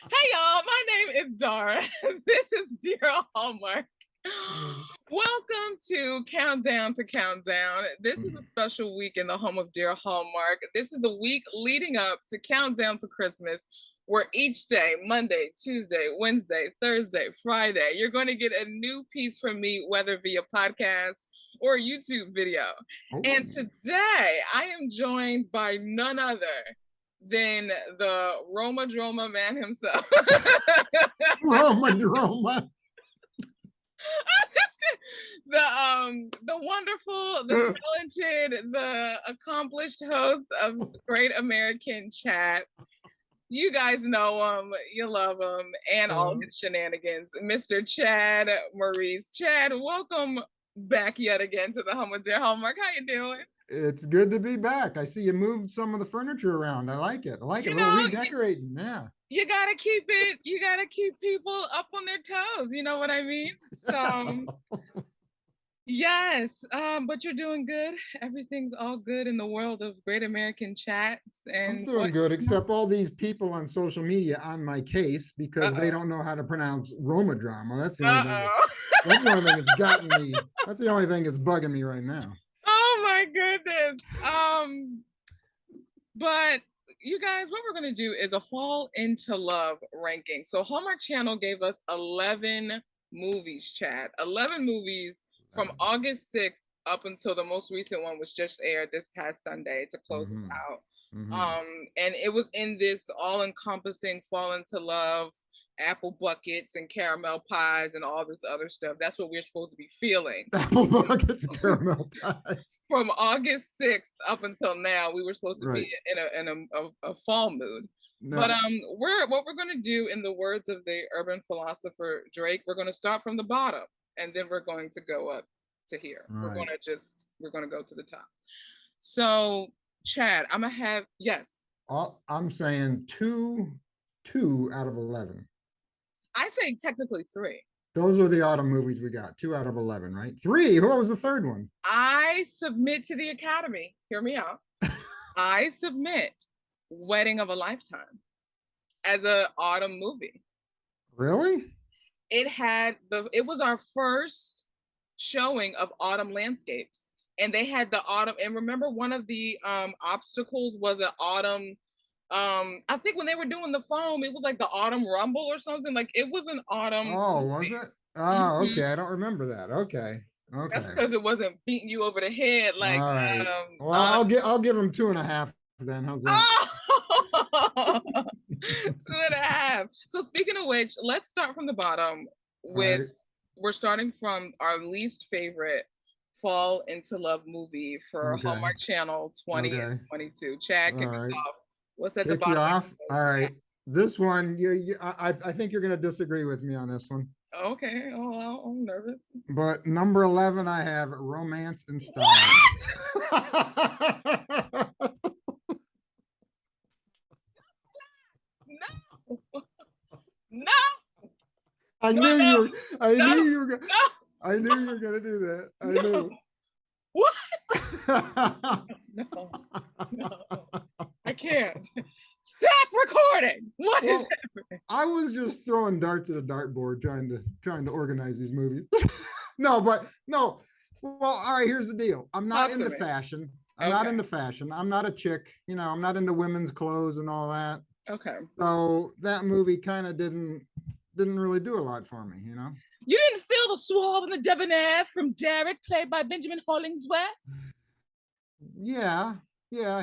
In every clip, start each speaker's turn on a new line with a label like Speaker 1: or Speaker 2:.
Speaker 1: Hey y'all, my name is Dara. This is Dear Hallmark. Welcome to Countdown to Countdown. This is a special week in the home of Dear Hallmark. This is the week leading up to Countdown to Christmas, where each day, Monday, Tuesday, Wednesday, Thursday, Friday, you're going to get a new piece from me, whether via podcast or YouTube video.
Speaker 2: Oh,
Speaker 1: And today I am joined by none other than the Roma Droma man himself.
Speaker 2: Roma Droma.
Speaker 1: The wonderful, the talented, the accomplished host of Great American Chat. You guys know him, you love him, and all his shenanigans. Mr. Chad Maurice. Chad, welcome back yet again to the home of Dear Hallmark. How you doing?
Speaker 2: It's good to be back. I see you moved some of the furniture around. I like it. I like it. A little redecorating. Yeah.
Speaker 1: You gotta keep it, you gotta keep people up on their toes. You know what I mean? So yes, but you're doing good. Everything's all good in the world of Great American Chats.
Speaker 2: I'm
Speaker 1: And
Speaker 2: doing good, except all these people on social media on my case because they don't know how to pronounce Roma drama. That's the only thing that's the only thing that's gotten me. That's the only thing that's bugging me right now.
Speaker 1: Oh my goodness. But you guys, what we're going to do is a fall into love ranking. So Hallmark Channel gave us 11 movies, Chat. 11 movies from August 6th up until the most recent one, was just aired this past Sunday to close us out. And it was in this all-encompassing fall into love, apple buckets and caramel pies and all this other stuff. That's what we're supposed to be feeling.
Speaker 2: Apple buckets, caramel pies.
Speaker 1: From August 6th up until now, we were supposed to be in a fall mood. No. But what we're going to do, in the words of the urban philosopher Drake, we're going to start from the bottom and then we're going to go up to here. We're going to go to the top. So Chad, I'm gonna have
Speaker 2: I'm saying two out of 11.
Speaker 1: I say technically 3.
Speaker 2: Those are the autumn movies we got. 2 out of 11, right? 3. What was the third one?
Speaker 1: I submit to the Academy. Hear me out. I submit Wedding of a Lifetime as an autumn movie.
Speaker 2: Really?
Speaker 1: It was our first showing of autumn landscapes, and they had the autumn. And remember, one of the obstacles was an autumn. I think when they were doing the foam, it was like the autumn rumble or something. Like it was an autumn.
Speaker 2: Oh, was it? Oh, okay. I don't remember that. Okay.
Speaker 1: That's because it wasn't beating you over the head like.
Speaker 2: All right. Well, I'll give them 2.5 then. How's that?
Speaker 1: Oh! 2.5. So speaking of which, let's start from the bottom with. We're starting from our least favorite fall into love movie for Hallmark Channel 2022. Chad, kick us off. What's at the bottom?
Speaker 2: Off? All right. This one, I think you're going to disagree with me on this one.
Speaker 1: Okay. Oh, I'm nervous.
Speaker 2: But number 11, I have Romance in Style.
Speaker 1: No.
Speaker 2: I knew you were gonna do that. I knew.
Speaker 1: What? No. I can't. Stop recording. What is happening?
Speaker 2: I was just throwing darts at a dartboard trying to organize these movies. No. Well, all right, here's the deal. I'm not into fashion. I'm not into fashion. I'm not a chick. I'm not into women's clothes and all that.
Speaker 1: Okay.
Speaker 2: So that movie kind of didn't really do a lot for me,
Speaker 1: You didn't feel the suave and the debonair from Derek, played by Benjamin Hollingsworth?
Speaker 2: Yeah,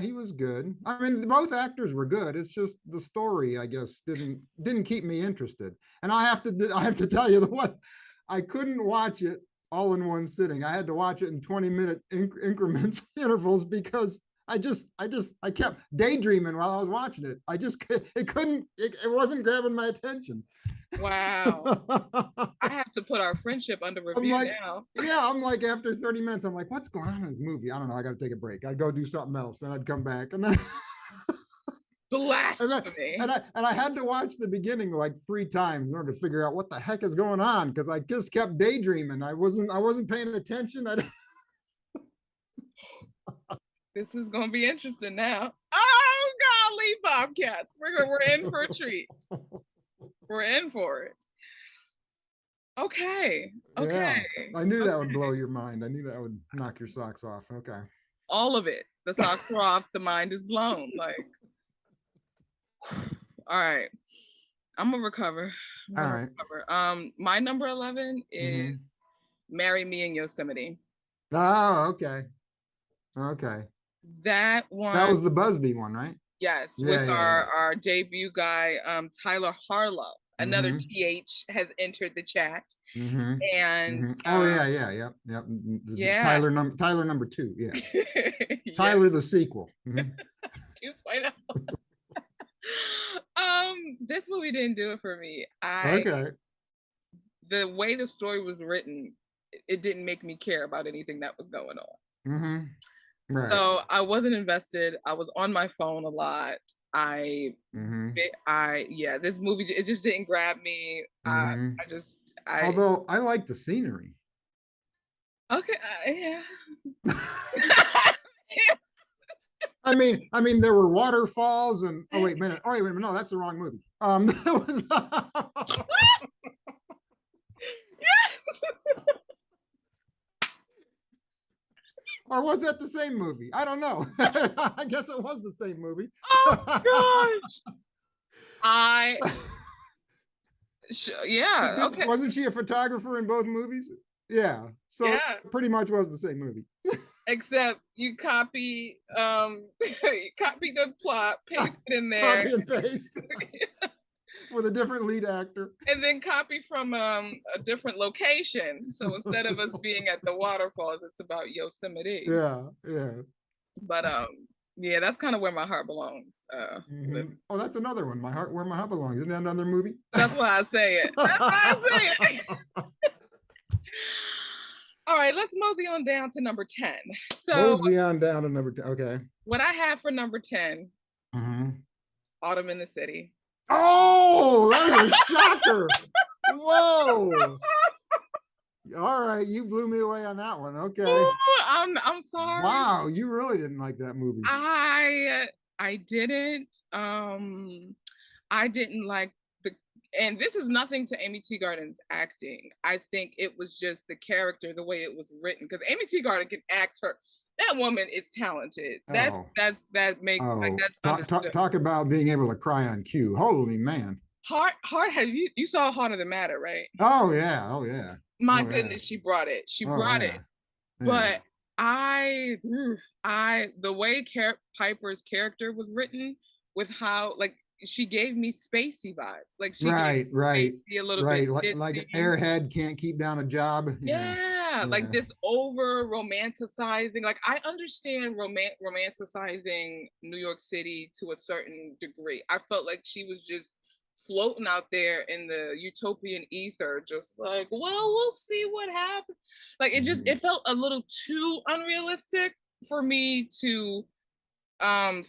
Speaker 2: he was good. I mean, both actors were good. It's just the story, I guess, didn't keep me interested. And I have to tell you, I couldn't watch it all in one sitting. I had to watch it in 20-minute increments intervals because I kept daydreaming while I was watching it. It wasn't grabbing my attention.
Speaker 1: Wow. I have to put our friendship under review now.
Speaker 2: Yeah, I'm like, after 30 minutes, I'm like, what's going on in this movie? I don't know. I got to take a break. I'd go do something else, and I'd come back, and then
Speaker 1: blasphemy.
Speaker 2: And I had to watch the beginning like 3 times in order to figure out what the heck is going on, because I just kept daydreaming. I wasn't paying attention.
Speaker 1: This is gonna be interesting now. Oh golly, Bobcats, we're in for a treat. We're in for it. Okay.
Speaker 2: Yeah,
Speaker 1: Okay.
Speaker 2: I knew that would blow
Speaker 1: Okay.
Speaker 2: your mind. I knew that would knock your socks off. Okay.
Speaker 1: All of it. The socks are off. The mind is blown. Like, all right. I'm gonna recover. I'm
Speaker 2: All
Speaker 1: gonna
Speaker 2: right.
Speaker 1: recover. My number 11 is
Speaker 2: Mm-hmm.
Speaker 1: Marry Me in Yosemite.
Speaker 2: Oh, okay. Okay.
Speaker 1: That
Speaker 2: That
Speaker 1: one,
Speaker 2: was the Busby one, right?
Speaker 1: yes, with
Speaker 2: Yeah, yeah, yeah.
Speaker 1: our debut guy, Tyler Harlow. Another
Speaker 2: Mm-hmm.
Speaker 1: TH has entered the chat.
Speaker 2: Mm-hmm.
Speaker 1: And
Speaker 2: Mm-hmm. Oh yeah, yeah, yep, yep.
Speaker 1: yeah.
Speaker 2: Tyler number two. Yeah.
Speaker 1: Yeah,
Speaker 2: Tyler the sequel. Mm-hmm.
Speaker 1: 2.0. This movie didn't do it for me.
Speaker 2: Okay.
Speaker 1: The way the story was written, it didn't make me care about anything that was going on.
Speaker 2: Mm-hmm. Right.
Speaker 1: So I wasn't invested. I was on my phone a lot. I
Speaker 2: Mm-hmm.
Speaker 1: yeah, this movie it just didn't grab me.
Speaker 2: Mm-hmm.
Speaker 1: I just I
Speaker 2: Although I like the scenery.
Speaker 1: okay, yeah.
Speaker 2: I mean, there were waterfalls and oh wait a minute, no, that's the wrong movie. That was or was that the same movie? I don't know. I guess it was the same movie.
Speaker 1: Oh gosh. I yeah, okay.
Speaker 2: Wasn't she a photographer in both movies? Yeah. So
Speaker 1: Yeah.
Speaker 2: pretty much was the same movie.
Speaker 1: Except you copy you copy the plot, paste it in there,
Speaker 2: Copy and paste with a different lead actor.
Speaker 1: and then copy from a different location. So instead of us being at the waterfalls, it's about Yosemite.
Speaker 2: Yeah, yeah.
Speaker 1: But yeah, that's kind of where my heart belongs.
Speaker 2: Mm-hmm. Oh, that's another one. My heart, where my heart belongs. Isn't that another movie?
Speaker 1: That's why I say it. That's why I say it. All right, let's mosey on down to number 10. So
Speaker 2: Mosey on down to number 10. Okay.
Speaker 1: what I have for number 10,
Speaker 2: Mm-hmm.
Speaker 1: Autumn in the City.
Speaker 2: Oh, that was a shocker. Whoa. All right, you blew me away on that one. Okay.
Speaker 1: Ooh, I'm sorry.
Speaker 2: Wow, you really didn't like that movie.
Speaker 1: I didn't. I didn't like the, and this is nothing to Amy Teagarden's acting. I think it was just the character, the way it was written. Because Amy Teagarden can act her. That woman is talented.
Speaker 2: Oh,
Speaker 1: That makes like
Speaker 2: oh,
Speaker 1: that's understood.
Speaker 2: talk about being able to cry on cue. Holy man.
Speaker 1: Heart. Have you saw Heart of the Matter, right?
Speaker 2: Oh yeah. Oh yeah.
Speaker 1: My
Speaker 2: Oh yeah.
Speaker 1: goodness, she brought it. She
Speaker 2: Oh
Speaker 1: brought
Speaker 2: yeah.
Speaker 1: it.
Speaker 2: Yeah.
Speaker 1: But the way Piper's character was written, with how like she gave me spacey vibes. Like she gave
Speaker 2: Right, right,
Speaker 1: Spacey a little bit
Speaker 2: right. Like an
Speaker 1: ditzy.
Speaker 2: airhead can't keep down a job. Yeah.
Speaker 1: Yeah, like
Speaker 2: Yeah.
Speaker 1: this over romanticizing. Like I understand romanticizing New York City to a certain degree. I felt like she was just floating out there in the utopian ether, just like, well, we'll see what happens. Like
Speaker 2: Mhm.
Speaker 1: it felt a little too unrealistic for me to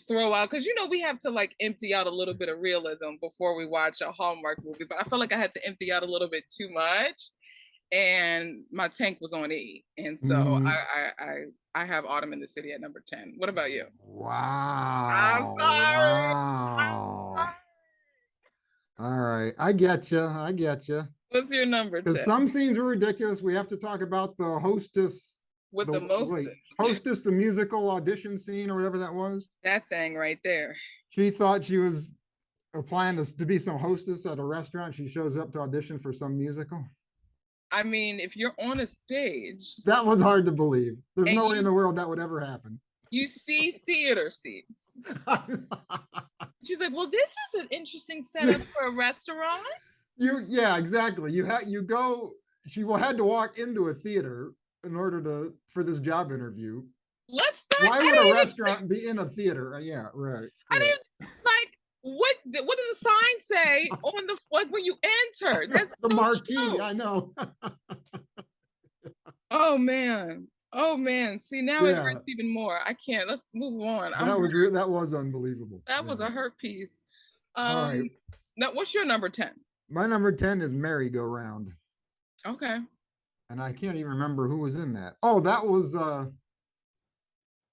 Speaker 1: throw out, because we have to like empty out a little bit of realism before we watch a Hallmark movie, but I felt like I had to empty out a little bit too much, and my tank was on E. And so
Speaker 2: Mhm.
Speaker 1: I have Autumn in the City at number 10. What about you? I'm
Speaker 2: Wow.
Speaker 1: sorry.
Speaker 2: Wow. All right. I get you. I get you.
Speaker 1: What's your number
Speaker 2: Because
Speaker 1: 10?
Speaker 2: some scenes were ridiculous. We have to talk about the hostess,
Speaker 1: With
Speaker 2: the
Speaker 1: the
Speaker 2: wait,
Speaker 1: mostest.
Speaker 2: hostess, the musical audition scene or whatever that was.
Speaker 1: That thing right there.
Speaker 2: She thought she was applying to be some hostess at a restaurant. She shows up to audition for some musical.
Speaker 1: I mean, if you're on a stage
Speaker 2: That was hard to believe. There's
Speaker 1: and
Speaker 2: no way in the world that would ever happen.
Speaker 1: you see theater seats, she's like, well, this is an interesting setup for a restaurant.
Speaker 2: Yeah, exactly. You go. She had to walk into a theater in order for this job interview.
Speaker 1: Let's start.
Speaker 2: Why would a restaurant be in a theater? Yeah, right,
Speaker 1: I
Speaker 2: right.
Speaker 1: didn't like what did the sign say on the like when you enter? That's
Speaker 2: The
Speaker 1: no
Speaker 2: marquee,
Speaker 1: joke.
Speaker 2: I know.
Speaker 1: Oh man. Oh man. See, now it
Speaker 2: Yeah,
Speaker 1: hurts even more. I can't. Let's move on.
Speaker 2: that was unbelievable.
Speaker 1: That was
Speaker 2: Yeah.
Speaker 1: a hurt piece.
Speaker 2: All
Speaker 1: Um
Speaker 2: right.
Speaker 1: now what's your number 10?
Speaker 2: My number 10 is merry-go-round.
Speaker 1: Okay.
Speaker 2: And I can't even remember who was in that. Oh, that was the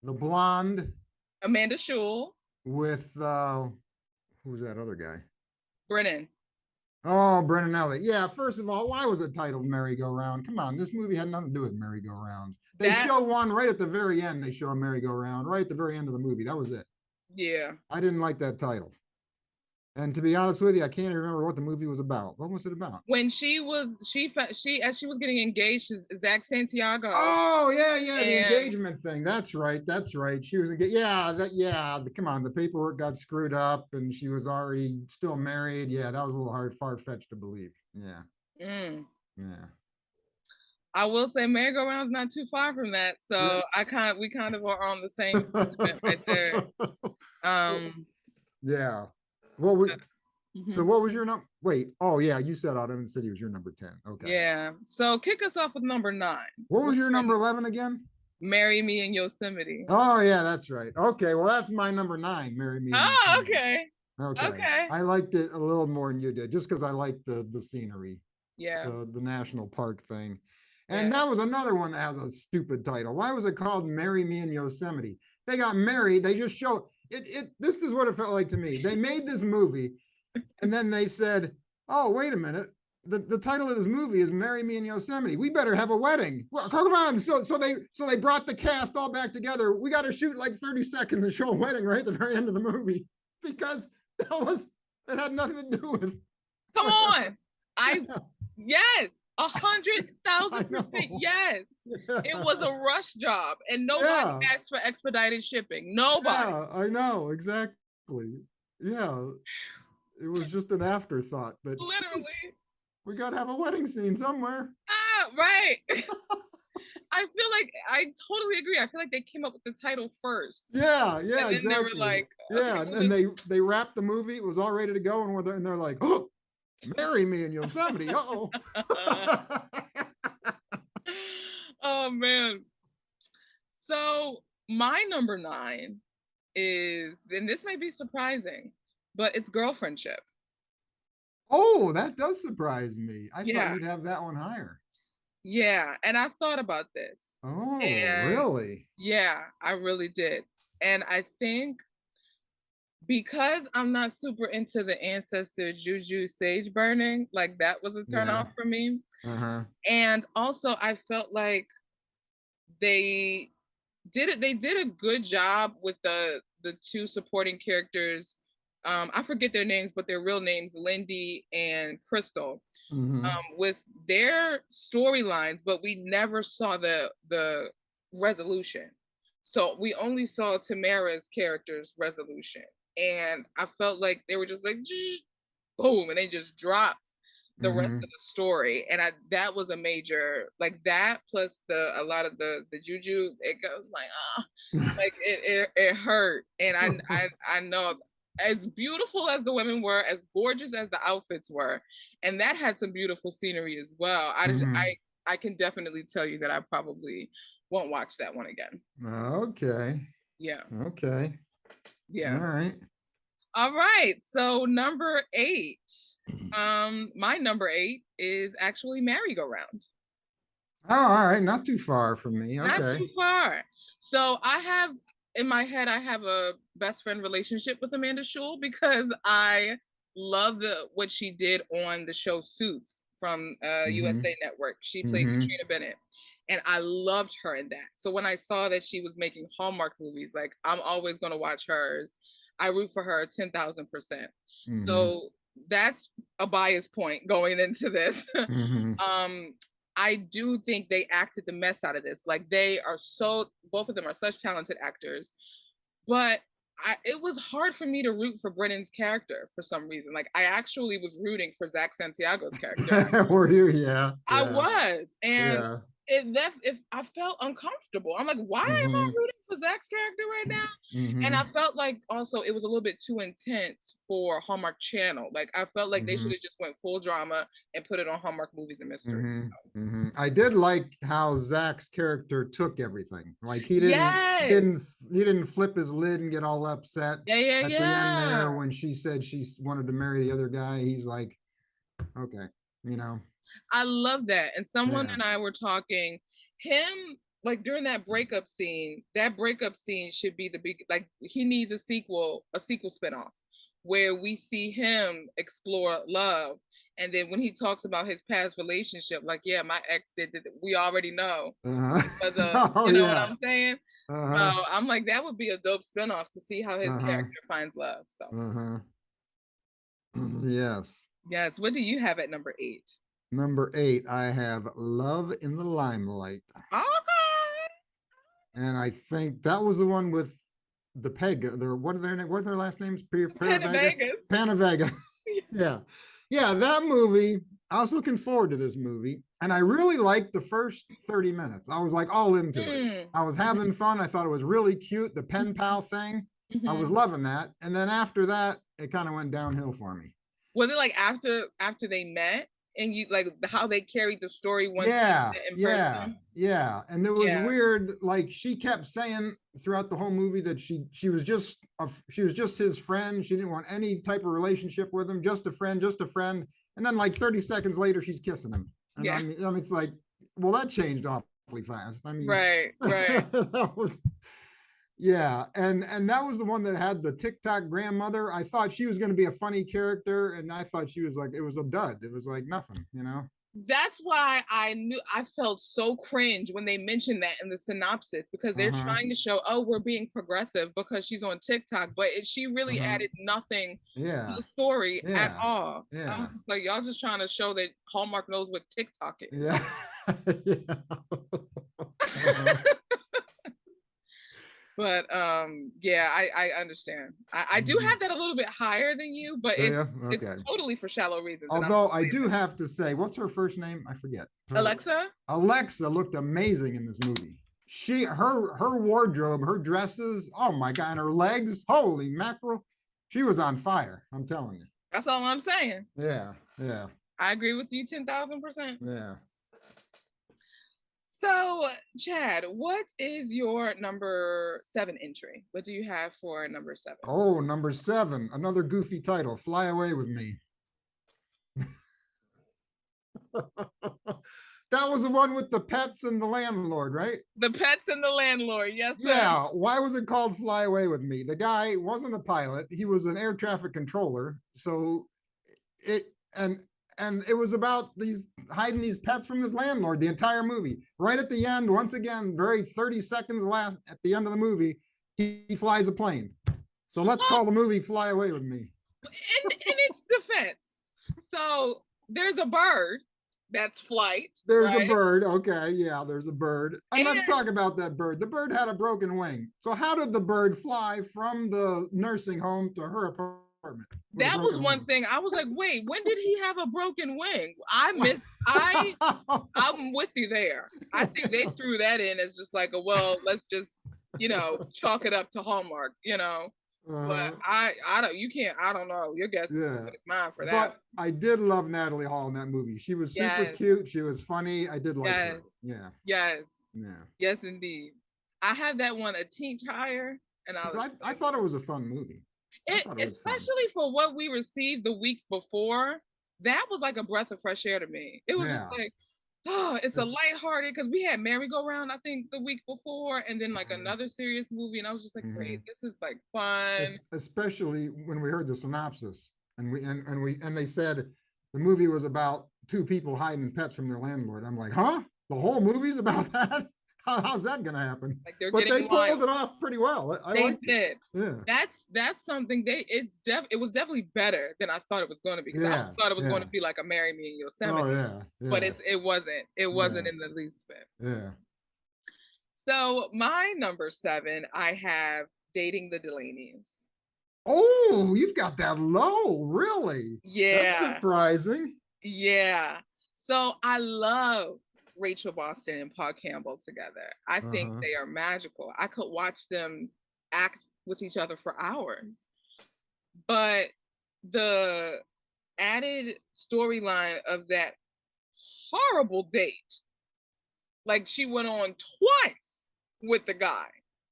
Speaker 2: blonde
Speaker 1: Amanda Schul,
Speaker 2: with who's that other guy?
Speaker 1: Brennan.
Speaker 2: Oh, Brennan Elliott. Yeah, first of all, why was it titled Merry-Go-Round? Come on, this movie had nothing to do with merry-go-rounds. They
Speaker 1: That
Speaker 2: show one right at the very end. They show a merry-go-round right at the very end of the movie. That was it.
Speaker 1: yeah.
Speaker 2: I didn't like that title. And to be honest with you, I can't even remember what the movie was about. What was it about?
Speaker 1: When she as she was getting engaged to Zach Santiago,
Speaker 2: Oh yeah, yeah, the
Speaker 1: and
Speaker 2: engagement thing. That's right. That's right. She was engaged. Yeah, that yeah. Come on, the paperwork got screwed up, and she was already still married. Yeah, that was a little hard, far fetched to believe. Yeah,
Speaker 1: mm,
Speaker 2: yeah,
Speaker 1: I will say merry-go-round's not too far from that.
Speaker 2: yeah.
Speaker 1: So we kind of are on the same sentiment right there. Um,
Speaker 2: Yeah. What we so
Speaker 1: mhm.
Speaker 2: what was your number? Wait. Oh yeah, you said Autumn City was your number 10. Okay.
Speaker 1: Yeah. So kick us off with number 9.
Speaker 2: What was
Speaker 1: What's
Speaker 2: your
Speaker 1: your
Speaker 2: number 11 again?
Speaker 1: Marry Me in Yosemite?
Speaker 2: Oh yeah, that's right. Okay, well that's my number 9, Marry Me in
Speaker 1: Oh,
Speaker 2: Yosemite.
Speaker 1: okay.
Speaker 2: Okay.
Speaker 1: Okay.
Speaker 2: I liked it a little more than you did, just because I liked the scenery,
Speaker 1: Yeah.
Speaker 2: the national park thing.
Speaker 1: Yeah.
Speaker 2: And that was another one that has a stupid title. Why was it called Marry Me in Yosemite? They got married, they just show it this is what it felt like to me. They made this movie and then they said, "Oh, wait a minute. The title of this movie is Marry Me in Yosemite. We better have a wedding." Well, come on. So they brought the cast all back together. We got to shoot like 30 seconds and show a wedding right at the very end of the movie because it had nothing to do with.
Speaker 1: Come on. I
Speaker 2: Yeah,
Speaker 1: yes,
Speaker 2: I
Speaker 1: 100,000%
Speaker 2: know.
Speaker 1: yes. It was
Speaker 2: Yeah,
Speaker 1: a rush job, and nobody
Speaker 2: yeah,
Speaker 1: asked for expedited shipping. Nobody.
Speaker 2: yeah. I know exactly. Yeah, it was just an afterthought. But shoot,
Speaker 1: Literally.
Speaker 2: we got to have a wedding scene somewhere.
Speaker 1: Ah, right. I feel like I totally agree. I feel like they came up with the title first,
Speaker 2: Yeah,
Speaker 1: and
Speaker 2: yeah,
Speaker 1: then they were
Speaker 2: exactly.
Speaker 1: like, "Okay,
Speaker 2: Yeah,
Speaker 1: we'll
Speaker 2: and
Speaker 1: just."
Speaker 2: they wrapped the movie. It was all ready to go, and they're like, "Oh, marry me in Yosemite." Uh-oh.
Speaker 1: Oh man. So my number 9 is, and this may be surprising, but it's girlfriendship.
Speaker 2: Oh, that does surprise me. I thought
Speaker 1: Yeah,
Speaker 2: you'd have that one higher.
Speaker 1: yeah. And I thought about this,
Speaker 2: Oh,
Speaker 1: and
Speaker 2: really?
Speaker 1: yeah, I really did. And I think because I'm not super into the ancestor juju sage burning, like that was a turn
Speaker 2: Yeah.
Speaker 1: off for me.
Speaker 2: Uh-huh.
Speaker 1: And also, I felt like they they did a good job with the two supporting characters. I forget their names, but their real names, Lindy and Crystal,
Speaker 2: Mm-hmm.
Speaker 1: with their storylines, but we never saw the resolution. So we only saw Tamara's character's resolution, and I felt like they were just like boom, and they just dropped the rest
Speaker 2: Mm-hmm.
Speaker 1: of the story. And that was a major, like that plus a lot of the juju. It goes like like it hurt, and I know, as beautiful as the women were, as gorgeous as the outfits were, and that had some beautiful scenery as well.
Speaker 2: Mm-hmm.
Speaker 1: I can definitely tell you that I probably won't watch that one again.
Speaker 2: Okay.
Speaker 1: Yeah,
Speaker 2: Okay. All
Speaker 1: yeah.
Speaker 2: right.
Speaker 1: All right. So number 8. My number 8 is actually merry-go-round.
Speaker 2: Oh, all right. Not too far from me.
Speaker 1: Not
Speaker 2: Okay.
Speaker 1: too far. So I have in my head, I have a best friend relationship with Amanda Schull because I love what she did on the show Suits from
Speaker 2: Mm-hmm.
Speaker 1: USA Network. She played
Speaker 2: Mm-hmm.
Speaker 1: Katrina Bennett, and I loved her in that. So when I saw that she was making Hallmark movies, like I'm always going to watch hers. I root for her 10,000%.
Speaker 2: Mm-hmm.
Speaker 1: So that's a bias point going into this.
Speaker 2: Mm-hmm.
Speaker 1: um I do think they acted the mess out of this. Like they are so, both of them are such talented actors, but it was hard for me to root for Brennan's character for some reason. Like I actually was rooting for Zach Santiago's character.
Speaker 2: Were you? Yeah.
Speaker 1: I
Speaker 2: Yeah.
Speaker 1: was, and
Speaker 2: Yeah.
Speaker 1: if I felt uncomfortable, I'm like, why am I
Speaker 2: Mm-hmm.
Speaker 1: rooting for Zach's character right now? And I
Speaker 2: Mm-hmm.
Speaker 1: felt like also it was a little bit too intense for Hallmark Channel. Like I felt like they should
Speaker 2: Mm-hmm.
Speaker 1: have just went full drama and put it on Hallmark Movies and Mystery.
Speaker 2: Mm-hmm. Mm-hmm. I did like how Zach's character took everything. Like
Speaker 1: Yes.
Speaker 2: he didn't flip his lid and get all upset
Speaker 1: Yeah, yeah,
Speaker 2: at the end
Speaker 1: yeah.
Speaker 2: there when she said she wanted to marry the other guy. He's like, okay, you know,
Speaker 1: I love that. And someone
Speaker 2: yeah.
Speaker 1: and I were talking, him, like during that breakup scene should be the big, like he needs a sequel spinoff where we see him explore love. And then when he talks about his past relationship, like, yeah, my ex did that. We already know because of,
Speaker 2: Oh
Speaker 1: you know what
Speaker 2: yeah.
Speaker 1: I'm saying? So
Speaker 2: Uh-huh.
Speaker 1: I'm like, that would be a dope spinoff to see how his
Speaker 2: Uh-huh.
Speaker 1: character finds love. So
Speaker 2: Uh-huh. Yes.
Speaker 1: yes, what do you have at number 8?
Speaker 2: Number 8, I have Love in the Limelight.
Speaker 1: Okay.
Speaker 2: And I think that was the one with the Pega. Their what are their last names?
Speaker 1: Penn
Speaker 2: Vega?
Speaker 1: Vegas.
Speaker 2: Panavega. Yeah. Yeah, that movie. I was looking forward to this movie. And I really liked the first 30 minutes. I was like all into it.
Speaker 1: Mm.
Speaker 2: I was
Speaker 1: Mhm.
Speaker 2: having fun. I thought it was really cute. The pen pal thing. I was
Speaker 1: Mhm.
Speaker 2: loving that. And then after that, it kind of went downhill for me.
Speaker 1: Was it like after they met and you like how they carried the story once they
Speaker 2: Yeah,
Speaker 1: met in
Speaker 2: yeah,
Speaker 1: person?
Speaker 2: yeah. And it was
Speaker 1: Yeah.
Speaker 2: weird. Like she kept saying throughout the whole movie that she was just she was just his friend. She didn't want any type of relationship with him. Just a friend, just a friend. And then like 30 seconds later, she's kissing him. And
Speaker 1: Yeah.
Speaker 2: I mean, it's like, well, that changed awfully fast. I mean,
Speaker 1: Right, right.
Speaker 2: that was yeah, and that was the one that had the TikTok grandmother. I thought she was going to be a funny character, and I thought she was like it was a dud. It was like nothing, you know.
Speaker 1: That's why I felt so cringe when they mentioned that in the synopsis because
Speaker 2: Uh
Speaker 1: they're
Speaker 2: huh.
Speaker 1: trying to show, oh, we're being progressive because she's on TikTok, but she
Speaker 2: Uh
Speaker 1: really
Speaker 2: huh.
Speaker 1: added nothing to
Speaker 2: Yeah.
Speaker 1: the story at
Speaker 2: Yeah.
Speaker 1: all. I was
Speaker 2: Yeah.
Speaker 1: just like, y'all just trying to show that Hallmark knows what TikTok is.
Speaker 2: Yeah. Yeah. Uh-huh.
Speaker 1: But yeah, I understand. I do
Speaker 2: Mhm.
Speaker 1: have that a little bit higher than you, but
Speaker 2: Do you?
Speaker 1: it's
Speaker 2: Okay.
Speaker 1: totally for shallow reasons, and I'm
Speaker 2: Although I
Speaker 1: explaining
Speaker 2: do
Speaker 1: them.
Speaker 2: have to say, what's her first name? I forget. Her
Speaker 1: Alexa,
Speaker 2: Alexa looked amazing in this movie. Her wardrobe, her dresses, oh my god, and her legs, holy mackerel. She was on fire, I'm telling you.
Speaker 1: that's all I'm saying.
Speaker 2: Yeah, yeah,
Speaker 1: I agree with you 10,000%.
Speaker 2: yeah.
Speaker 1: So, Chad, what is your number 7 entry? What do you have for number 7?
Speaker 2: Oh, number 7, another goofy title, Fly Away with Me. That was the one with the pets and the landlord, right?
Speaker 1: The Pets and the Landlord. Yes, sir.
Speaker 2: Yeah. Why was it called Fly Away with Me? The guy wasn't a pilot. He was an air traffic controller. So it and it was about these hiding these pets from this landlord the entire movie. Right at the end, once again, very 30 seconds last at the end of the movie, he flies a plane. So let's
Speaker 1: Well,
Speaker 2: call the movie Fly Away with Me.
Speaker 1: in its defense, so there's a bird that's flight,
Speaker 2: There's a
Speaker 1: right?
Speaker 2: bird. Okay, yeah, there's a bird. And let's
Speaker 1: And
Speaker 2: talk about that bird. The bird had a broken wing. So how did the bird fly from the nursing home to her apartment with a
Speaker 1: that was
Speaker 2: broken
Speaker 1: one
Speaker 2: wing?
Speaker 1: thing I was like, wait, when did he have a broken wing? I'm with you there. I think they threw that in as just like a, well, let's just, chalk it up to Hallmark. But
Speaker 2: uh,
Speaker 1: I don't, you can't, I don't know. Your guess is as
Speaker 2: yeah.
Speaker 1: good as mine for that.
Speaker 2: But I did love Natalie Hall in that movie. She was super
Speaker 1: Yes,
Speaker 2: cute. She was funny. I did like
Speaker 1: yes,
Speaker 2: her. Yeah.
Speaker 1: yes,
Speaker 2: Yeah.
Speaker 1: yes, indeed. I have that one a teeny higher, and I'll
Speaker 2: Because I
Speaker 1: explain
Speaker 2: thought it
Speaker 1: why.
Speaker 2: was a fun movie. I
Speaker 1: It,
Speaker 2: thought it was fun.
Speaker 1: especially for what we received the weeks before, that was like a breath of fresh air to me. It was just
Speaker 2: Yeah.
Speaker 1: like, oh, it's a
Speaker 2: It's,
Speaker 1: lighthearted because we had merry-go-round, I think, the week before, and then like another serious movie, and I was just like, great,
Speaker 2: mhm.
Speaker 1: this is like fun.
Speaker 2: Especially when we heard the synopsis and they said the movie was about two people hiding pets from their landlord. I'm like, huh? The whole movie's about that? How's that gonna happen?
Speaker 1: Like they're
Speaker 2: But they
Speaker 1: getting
Speaker 2: pulled
Speaker 1: wild.
Speaker 2: it off pretty well. I
Speaker 1: They
Speaker 2: liked it.
Speaker 1: did.
Speaker 2: Yeah.
Speaker 1: That's something it was definitely better than I thought it was going to be because I
Speaker 2: Yeah.
Speaker 1: thought it was going to
Speaker 2: Yeah.
Speaker 1: be like a Marry Me in
Speaker 2: Oh
Speaker 1: Yosemite,
Speaker 2: yeah.
Speaker 1: but
Speaker 2: Yeah.
Speaker 1: it wasn't
Speaker 2: Yeah.
Speaker 1: in the least bit.
Speaker 2: Yeah.
Speaker 1: So my number 7, I have Dating the Delaney's.
Speaker 2: Oh, you've got that low, really? That's
Speaker 1: Yeah,
Speaker 2: surprising.
Speaker 1: yeah. So I love Rachel Boston and Paul Campbell together. I think
Speaker 2: Uh-huh.
Speaker 1: they are magical. I could watch them act with each other for hours. But the added storyline of that horrible date, like she went on twice with the guy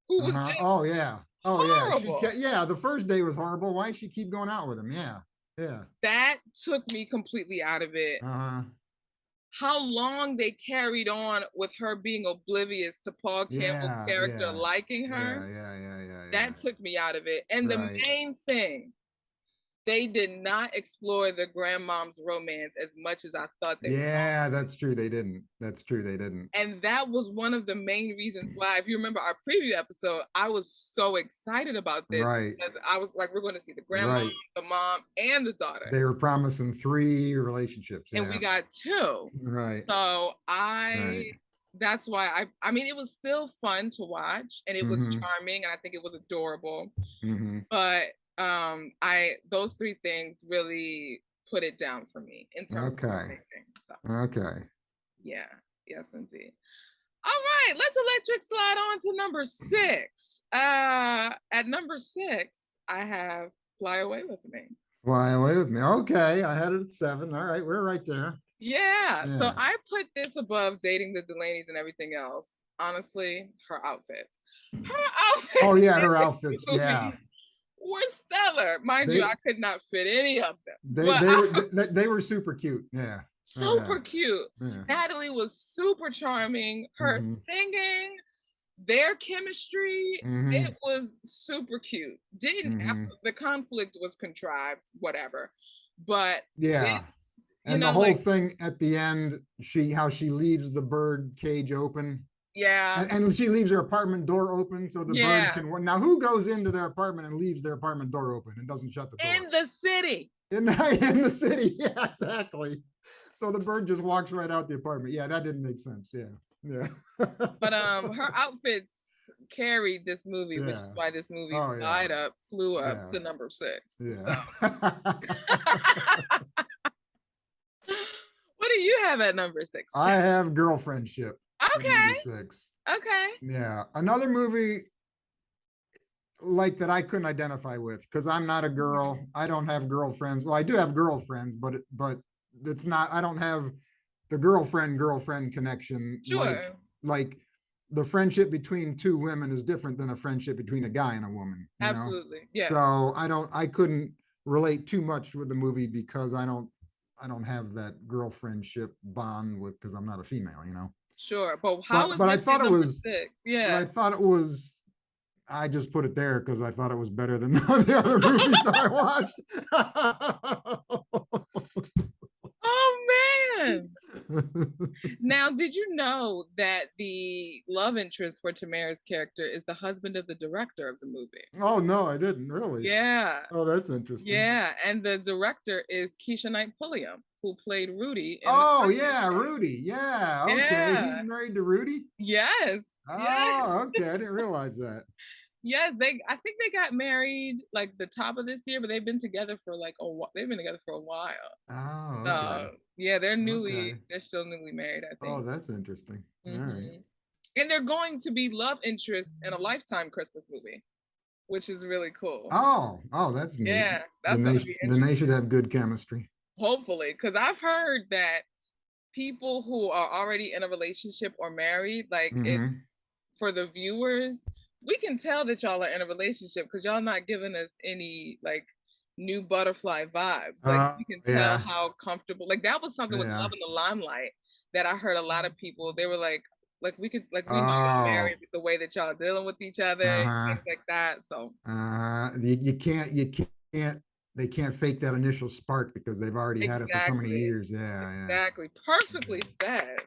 Speaker 1: who was
Speaker 2: Uh-huh.
Speaker 1: just
Speaker 2: Oh yeah. Oh yeah.
Speaker 1: horrible.
Speaker 2: Yeah, the first day was horrible. Why she keep going out with him? Yeah. Yeah.
Speaker 1: That took me completely out of it.
Speaker 2: Uh-huh.
Speaker 1: How long they carried on with her being oblivious to Paul Campbell's
Speaker 2: Yeah,
Speaker 1: character
Speaker 2: yeah.
Speaker 1: liking her,
Speaker 2: Yeah, yeah, yeah, yeah, yeah.
Speaker 1: that took me out of it. And the
Speaker 2: Right.
Speaker 1: main thing They did not explore the grandmom's romance as much as I thought they were.
Speaker 2: Yeah, that's true. They didn't. That's true. They didn't.
Speaker 1: And that was one of the main reasons why, if you remember our preview episode, I was so excited about this
Speaker 2: Right.
Speaker 1: because I was like, we're going to see the grandma,
Speaker 2: Right.
Speaker 1: the mom, and the daughter.
Speaker 2: They were promising 3 relationships.
Speaker 1: And
Speaker 2: Yeah.
Speaker 1: we got 2.
Speaker 2: Right.
Speaker 1: So
Speaker 2: Right.
Speaker 1: that's why I mean, it was still fun to watch and it was
Speaker 2: Mm-hmm.
Speaker 1: charming and I think it was adorable.
Speaker 2: Mm-hmm.
Speaker 1: But those 3 things really put it down for me in terms of
Speaker 2: Okay.
Speaker 1: ranking. So
Speaker 2: Okay.
Speaker 1: yeah, yes indeed. All right, let's electric slide on to number 6. At number 6, I have Fly Away with Me.
Speaker 2: Fly Away with Me. Okay, I had it at 7. All right, we're right there.
Speaker 1: Yeah, so
Speaker 2: Yeah.
Speaker 1: I put this above Dating the Delaney's and everything else. Honestly, her outfits. Her outfits
Speaker 2: Oh yeah,
Speaker 1: in
Speaker 2: her
Speaker 1: this
Speaker 2: outfits.
Speaker 1: movie
Speaker 2: Yeah.
Speaker 1: were stellar. Mind you,
Speaker 2: They
Speaker 1: I could not fit any of them,
Speaker 2: they
Speaker 1: but
Speaker 2: they
Speaker 1: I
Speaker 2: were
Speaker 1: was
Speaker 2: they were super cute. Yeah. Oh yeah.
Speaker 1: super cute.
Speaker 2: Yeah.
Speaker 1: Natalie was super charming. Her
Speaker 2: Mm-hmm.
Speaker 1: singing, their chemistry,
Speaker 2: Mm-hmm.
Speaker 1: it was super cute. Didn't
Speaker 2: Mm-hmm.
Speaker 1: the conflict was contrived, whatever. But this,
Speaker 2: Yeah. And the whole
Speaker 1: like,
Speaker 2: thing at the end, how she leaves the bird cage open.
Speaker 1: yeah,
Speaker 2: And she leaves her apartment door open so the bird
Speaker 1: yeah,
Speaker 2: can. Now, who goes into their apartment and leaves their apartment door open and doesn't shut the door?
Speaker 1: in the city.
Speaker 2: In the city, yeah, exactly. So the bird just walks right out the apartment. Yeah, that didn't make sense. Yeah, yeah,
Speaker 1: But her outfits carried this movie, which is
Speaker 2: yeah.
Speaker 1: why this movie
Speaker 2: Oh yeah,
Speaker 1: flew up
Speaker 2: yeah,
Speaker 1: to number 6.
Speaker 2: yeah.
Speaker 1: So what do you have at number 6,
Speaker 2: I
Speaker 1: Chad?
Speaker 2: have Girlfriendship at
Speaker 1: Okay,
Speaker 2: number 6.
Speaker 1: okay.
Speaker 2: Yeah, another movie like that I couldn't identify with because I'm not a girl. I don't have girlfriends. Well, I do have girlfriends, but it's not. I don't have the girlfriend connection
Speaker 1: Sure.
Speaker 2: like the friendship between 2 women is different than a friendship between a guy and a woman.
Speaker 1: Absolutely. Yeah.
Speaker 2: So I couldn't relate too much with the movie because I don't have that girlfriendship bond with because I'm not a female.
Speaker 1: Sure. But how
Speaker 2: But
Speaker 1: is
Speaker 2: but I
Speaker 1: it at
Speaker 2: thought it
Speaker 1: number
Speaker 2: was
Speaker 1: 6?
Speaker 2: but I
Speaker 1: Yeah.
Speaker 2: thought it was I just put it there because I thought it was better than the other movies that I
Speaker 1: Oh man.
Speaker 2: watched.
Speaker 1: Now, did you know that the love interest for Tamara's character is the husband of the director of the movie?
Speaker 2: Oh no, I didn't really.
Speaker 1: Yeah.
Speaker 2: Oh, that's interesting.
Speaker 1: Yeah. And the director is Keisha Knight Pulliam, who played Rudy in the
Speaker 2: Oh
Speaker 1: first
Speaker 2: yeah,
Speaker 1: one.
Speaker 2: Rudy. Yeah, okay. He's
Speaker 1: Yeah.
Speaker 2: married to Rudy.
Speaker 1: Yes. Yes.
Speaker 2: Oh, okay. I didn't realize that.
Speaker 1: Yes, I think they got married like the top of this year, but they've been together for like they've been together for a while.
Speaker 2: Oh, okay.
Speaker 1: So yeah,
Speaker 2: Okay.
Speaker 1: they're still newly married, I
Speaker 2: Oh,
Speaker 1: think.
Speaker 2: that's interesting. All right.
Speaker 1: Hmm. And they're going to be love interests in a Lifetime Christmas movie, which is really cool.
Speaker 2: Oh, that's neat.
Speaker 1: Yeah, that's
Speaker 2: Then
Speaker 1: gonna
Speaker 2: they
Speaker 1: be
Speaker 2: then they
Speaker 1: interesting.
Speaker 2: should have good chemistry.
Speaker 1: Hopefully, because I've heard that people who are already in a relationship or married, like it
Speaker 2: Mm-hmm.
Speaker 1: for the viewers, we can tell that y'all are in a relationship because y'all not giving us any like new butterfly vibes. Like
Speaker 2: Oh,
Speaker 1: you can tell
Speaker 2: yeah.
Speaker 1: how comfortable. Like that was something with
Speaker 2: Yeah.
Speaker 1: Love in the Limelight that I heard a lot of people. They were like we could like we know you're
Speaker 2: Oh,
Speaker 1: married with the way that y'all dealing with each other,
Speaker 2: uh-huh.
Speaker 1: things like that. So
Speaker 2: You can't they can't fake that initial spark because they've already had it for so many
Speaker 1: exactly,
Speaker 2: years. Yeah,
Speaker 1: exactly, perfectly said,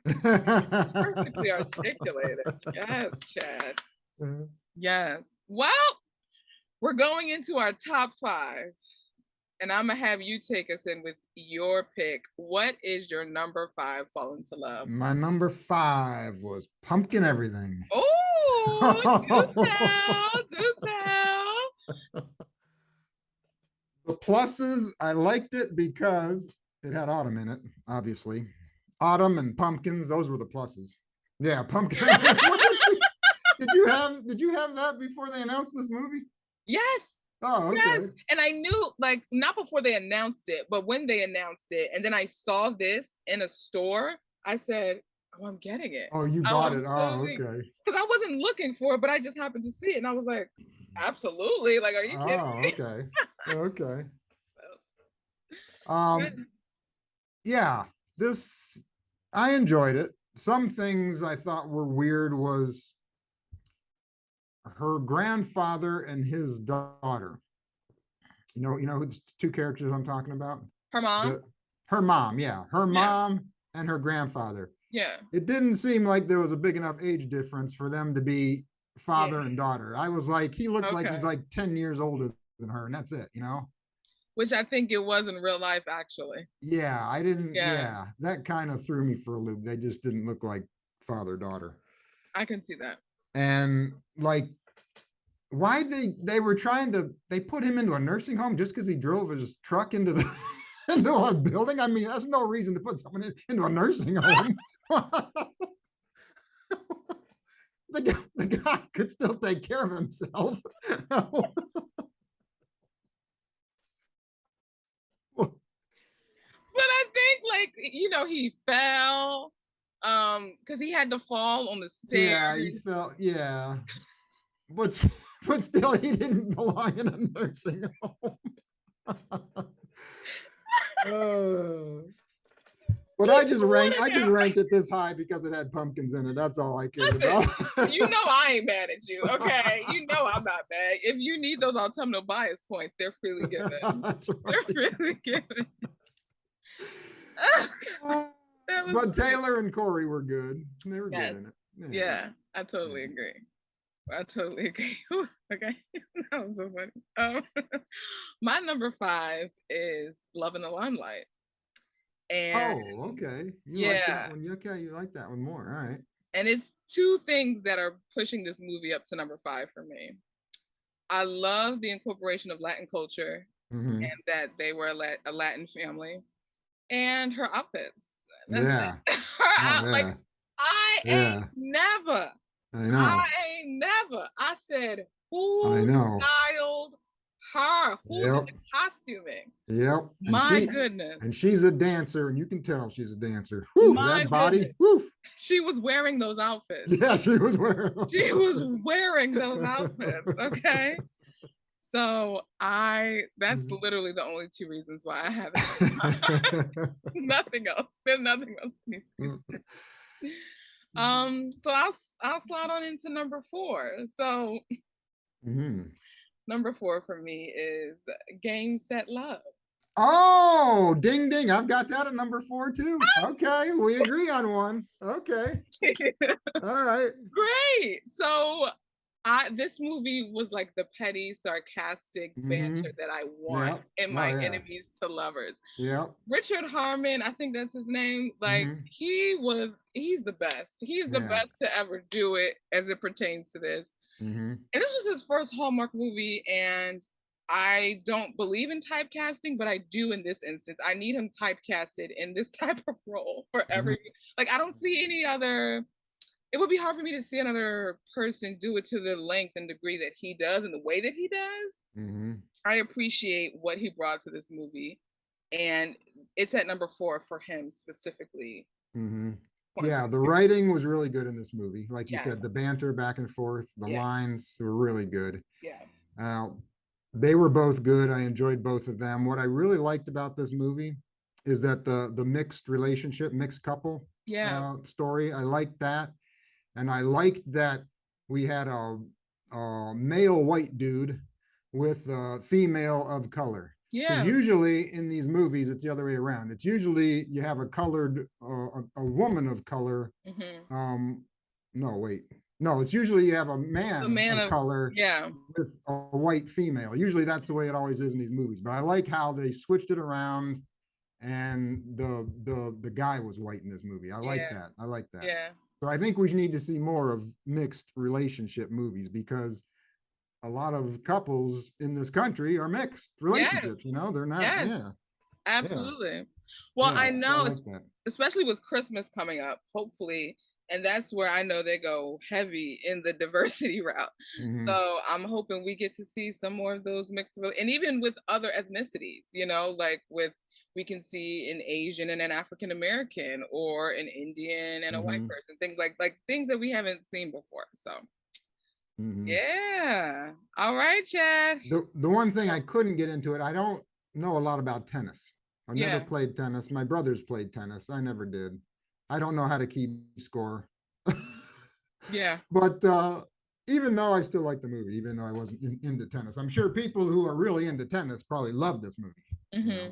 Speaker 1: perfectly
Speaker 2: yeah.
Speaker 1: articulated. Yes, Chad. Yes. Well, we're going into our top 5. And I'm gonna have you take us in with your pick. What is your number 5 Fall into Love?
Speaker 2: My number 5 was Pumpkin Everything.
Speaker 1: Oh, do tell, do tell.
Speaker 2: The pluses, I liked it because it had autumn in it, obviously. Autumn and pumpkins, those were the pluses. Yeah, pumpkin. Did you have that before they announced this movie?
Speaker 1: Yes,
Speaker 2: Oh,
Speaker 1: yes.
Speaker 2: okay.
Speaker 1: And I knew, like, not before they announced it, but when they announced it, and then I saw this in a store, I said, "Oh, I'm getting it."
Speaker 2: Oh, you
Speaker 1: Oh,
Speaker 2: bought
Speaker 1: I'm
Speaker 2: it. Oh,
Speaker 1: totally
Speaker 2: okay.
Speaker 1: because I wasn't looking for it, but I just happened to see it, and I was like, "Absolutely!" Like, are you kidding
Speaker 2: Oh,
Speaker 1: me?
Speaker 2: okay. Okay.
Speaker 1: Good.
Speaker 2: Um, yeah, this I enjoyed it. Some things I thought were weird was her grandfather and his daughter. You know who the two characters I'm talking about?
Speaker 1: Her mom.
Speaker 2: The Her mom, yeah, her
Speaker 1: Yeah.
Speaker 2: mom and her grandfather.
Speaker 1: Yeah.
Speaker 2: It didn't seem like there was a big enough age difference for them to be
Speaker 1: Yeah.
Speaker 2: father and daughter. I was like, he looks like he's
Speaker 1: Okay.
Speaker 2: like 10 years older than her, and that's it.
Speaker 1: Which I think it was in real life, actually.
Speaker 2: Yeah, I didn't,
Speaker 1: Yeah,
Speaker 2: yeah, that kind of threw me for a loop. They just didn't look like father daughter.
Speaker 1: I can see that.
Speaker 2: And like, why they were trying to they put him into a nursing home just because he drove his truck into the into a building. I mean, that's no reason to put someone into a nursing home. The guy could still take care of himself.
Speaker 1: But I think, like, he fell, because he had to fall on the stairs.
Speaker 2: Yeah, he felt, yeah, but but still, he didn't belong in a nursing home. uh, but
Speaker 1: Who
Speaker 2: I
Speaker 1: would
Speaker 2: just
Speaker 1: have?
Speaker 2: ranked it this high because it had pumpkins in it. That's all I cared
Speaker 1: Listen,
Speaker 2: about.
Speaker 1: I ain't mad at you. Okay, I'm not mad. If you need those autumnal bias points, they're freely given.
Speaker 2: That's
Speaker 1: They're
Speaker 2: right.
Speaker 1: freely given. That was
Speaker 2: But
Speaker 1: funny.
Speaker 2: Taylor and Corey were good. They were good
Speaker 1: Yes.
Speaker 2: in it. Yeah.
Speaker 1: Yeah, I totally agree. I totally agree. Okay, that was so funny. My number five is Love in the Limelight, and
Speaker 2: Oh, okay. You like that
Speaker 1: yeah,
Speaker 2: one? Okay, you like that one more. All right.
Speaker 1: and it's two things that are pushing this movie up to number five for me. I love the incorporation of Latin culture
Speaker 2: Mm-hmm.
Speaker 1: and that they were a Latin family, and her outfits. That's
Speaker 2: Yeah.
Speaker 1: it. Her
Speaker 2: Oh,
Speaker 1: out like
Speaker 2: yeah.
Speaker 1: I
Speaker 2: Yeah.
Speaker 1: ain't never
Speaker 2: I
Speaker 1: I
Speaker 2: know.
Speaker 1: ain't never. I said,
Speaker 2: I
Speaker 1: who
Speaker 2: know.
Speaker 1: styled her? Who did
Speaker 2: Yep.
Speaker 1: the costuming?
Speaker 2: Yep.
Speaker 1: My goodness.
Speaker 2: And she's a dancer, and you can tell she's a dancer. Whew,
Speaker 1: My
Speaker 2: that body.
Speaker 1: goodness.
Speaker 2: Whew.
Speaker 1: She was wearing those outfits.
Speaker 2: Yeah, she was wearing those
Speaker 1: She was
Speaker 2: outfits.
Speaker 1: wearing those outfits. Okay. So that's
Speaker 2: Mhm.
Speaker 1: literally the only two reasons why I have it. Nothing else. There's nothing else that needs to be said. So I'll slide on into number four. So
Speaker 2: Mhm.
Speaker 1: number four for me is Game Set Love.
Speaker 2: Oh, ding ding. I've got that at number 4 too. Okay, we agree on one. Okay. All right.
Speaker 1: Great. So I this movie was like the petty, sarcastic banter
Speaker 2: Mm-hmm.
Speaker 1: that I want
Speaker 2: Yep.
Speaker 1: in
Speaker 2: Oh
Speaker 1: my
Speaker 2: yeah.
Speaker 1: enemies to lovers.
Speaker 2: Yep.
Speaker 1: Richard Harmon, I think that's his name. Like
Speaker 2: Mm-hmm.
Speaker 1: he's the best. He's the
Speaker 2: Yeah.
Speaker 1: best to ever do it as it pertains to this.
Speaker 2: Mm-hmm.
Speaker 1: And this was his first Hallmark movie, and I don't believe in typecasting, but I do in this instance. I need him typecasted in this type of role for
Speaker 2: Mm-hmm.
Speaker 1: every like I don't see any other it would be hard for me to see another person do it to the length and degree that he does and the way that he does.
Speaker 2: Mm-hmm.
Speaker 1: I appreciate what he brought to this movie, and it's at number four for him specifically.
Speaker 2: Mm-hmm.
Speaker 1: Point
Speaker 2: Yeah,
Speaker 1: blank.
Speaker 2: the writing was really good in this movie. Like you
Speaker 1: Yes,
Speaker 2: said, the banter back and forth, the
Speaker 1: yeah,
Speaker 2: lines were really good.
Speaker 1: yeah,
Speaker 2: Uh, they were both good. I enjoyed both of them. What I really liked about this movie is that the mixed relationship, mixed couple
Speaker 1: yeah,
Speaker 2: story. I liked that, and I liked that we had a male white dude with a female of color. Because
Speaker 1: yeah.
Speaker 2: usually in these movies, it's the other way around. It's usually you have a colored, a woman of color.
Speaker 1: Mm-hmm.
Speaker 2: Um, no, wait, no, it's usually you have a
Speaker 1: The
Speaker 2: man
Speaker 1: man
Speaker 2: of
Speaker 1: of
Speaker 2: color
Speaker 1: yeah,
Speaker 2: with a white female. Usually that's the way it always is in these movies. But I like how they switched it around, and the guy was white in this movie. I like
Speaker 1: yeah,
Speaker 2: that. I like that.
Speaker 1: yeah.
Speaker 2: So I think we need to see more of mixed relationship movies because a lot of couples in this country are mixed
Speaker 1: Yes,
Speaker 2: relationships. They're not.
Speaker 1: yes,
Speaker 2: Yeah, yeah,
Speaker 1: absolutely. Well,
Speaker 2: yeah.
Speaker 1: I
Speaker 2: So I
Speaker 1: know,
Speaker 2: like that.
Speaker 1: especially with Christmas coming up, hopefully, and that's where I know they go heavy in the diversity route.
Speaker 2: Hmm.
Speaker 1: So I'm hoping we get to see some more of those mixed, and even with other ethnicities, like we can see an Asian and an African American, or an Indian and a white
Speaker 2: Hmm.
Speaker 1: person, things like things that we haven't seen before. So
Speaker 2: Hmm.
Speaker 1: yeah, all right, Chad.
Speaker 2: The one thing I couldn't get into it, I don't know a lot about tennis. I've never
Speaker 1: Yeah,
Speaker 2: played tennis. My brothers played tennis. I never did. I don't know how to keep score.
Speaker 1: yeah.
Speaker 2: But even though I still like the movie, even though I wasn't into tennis. I'm sure people who are really into tennis probably love this movie. You know.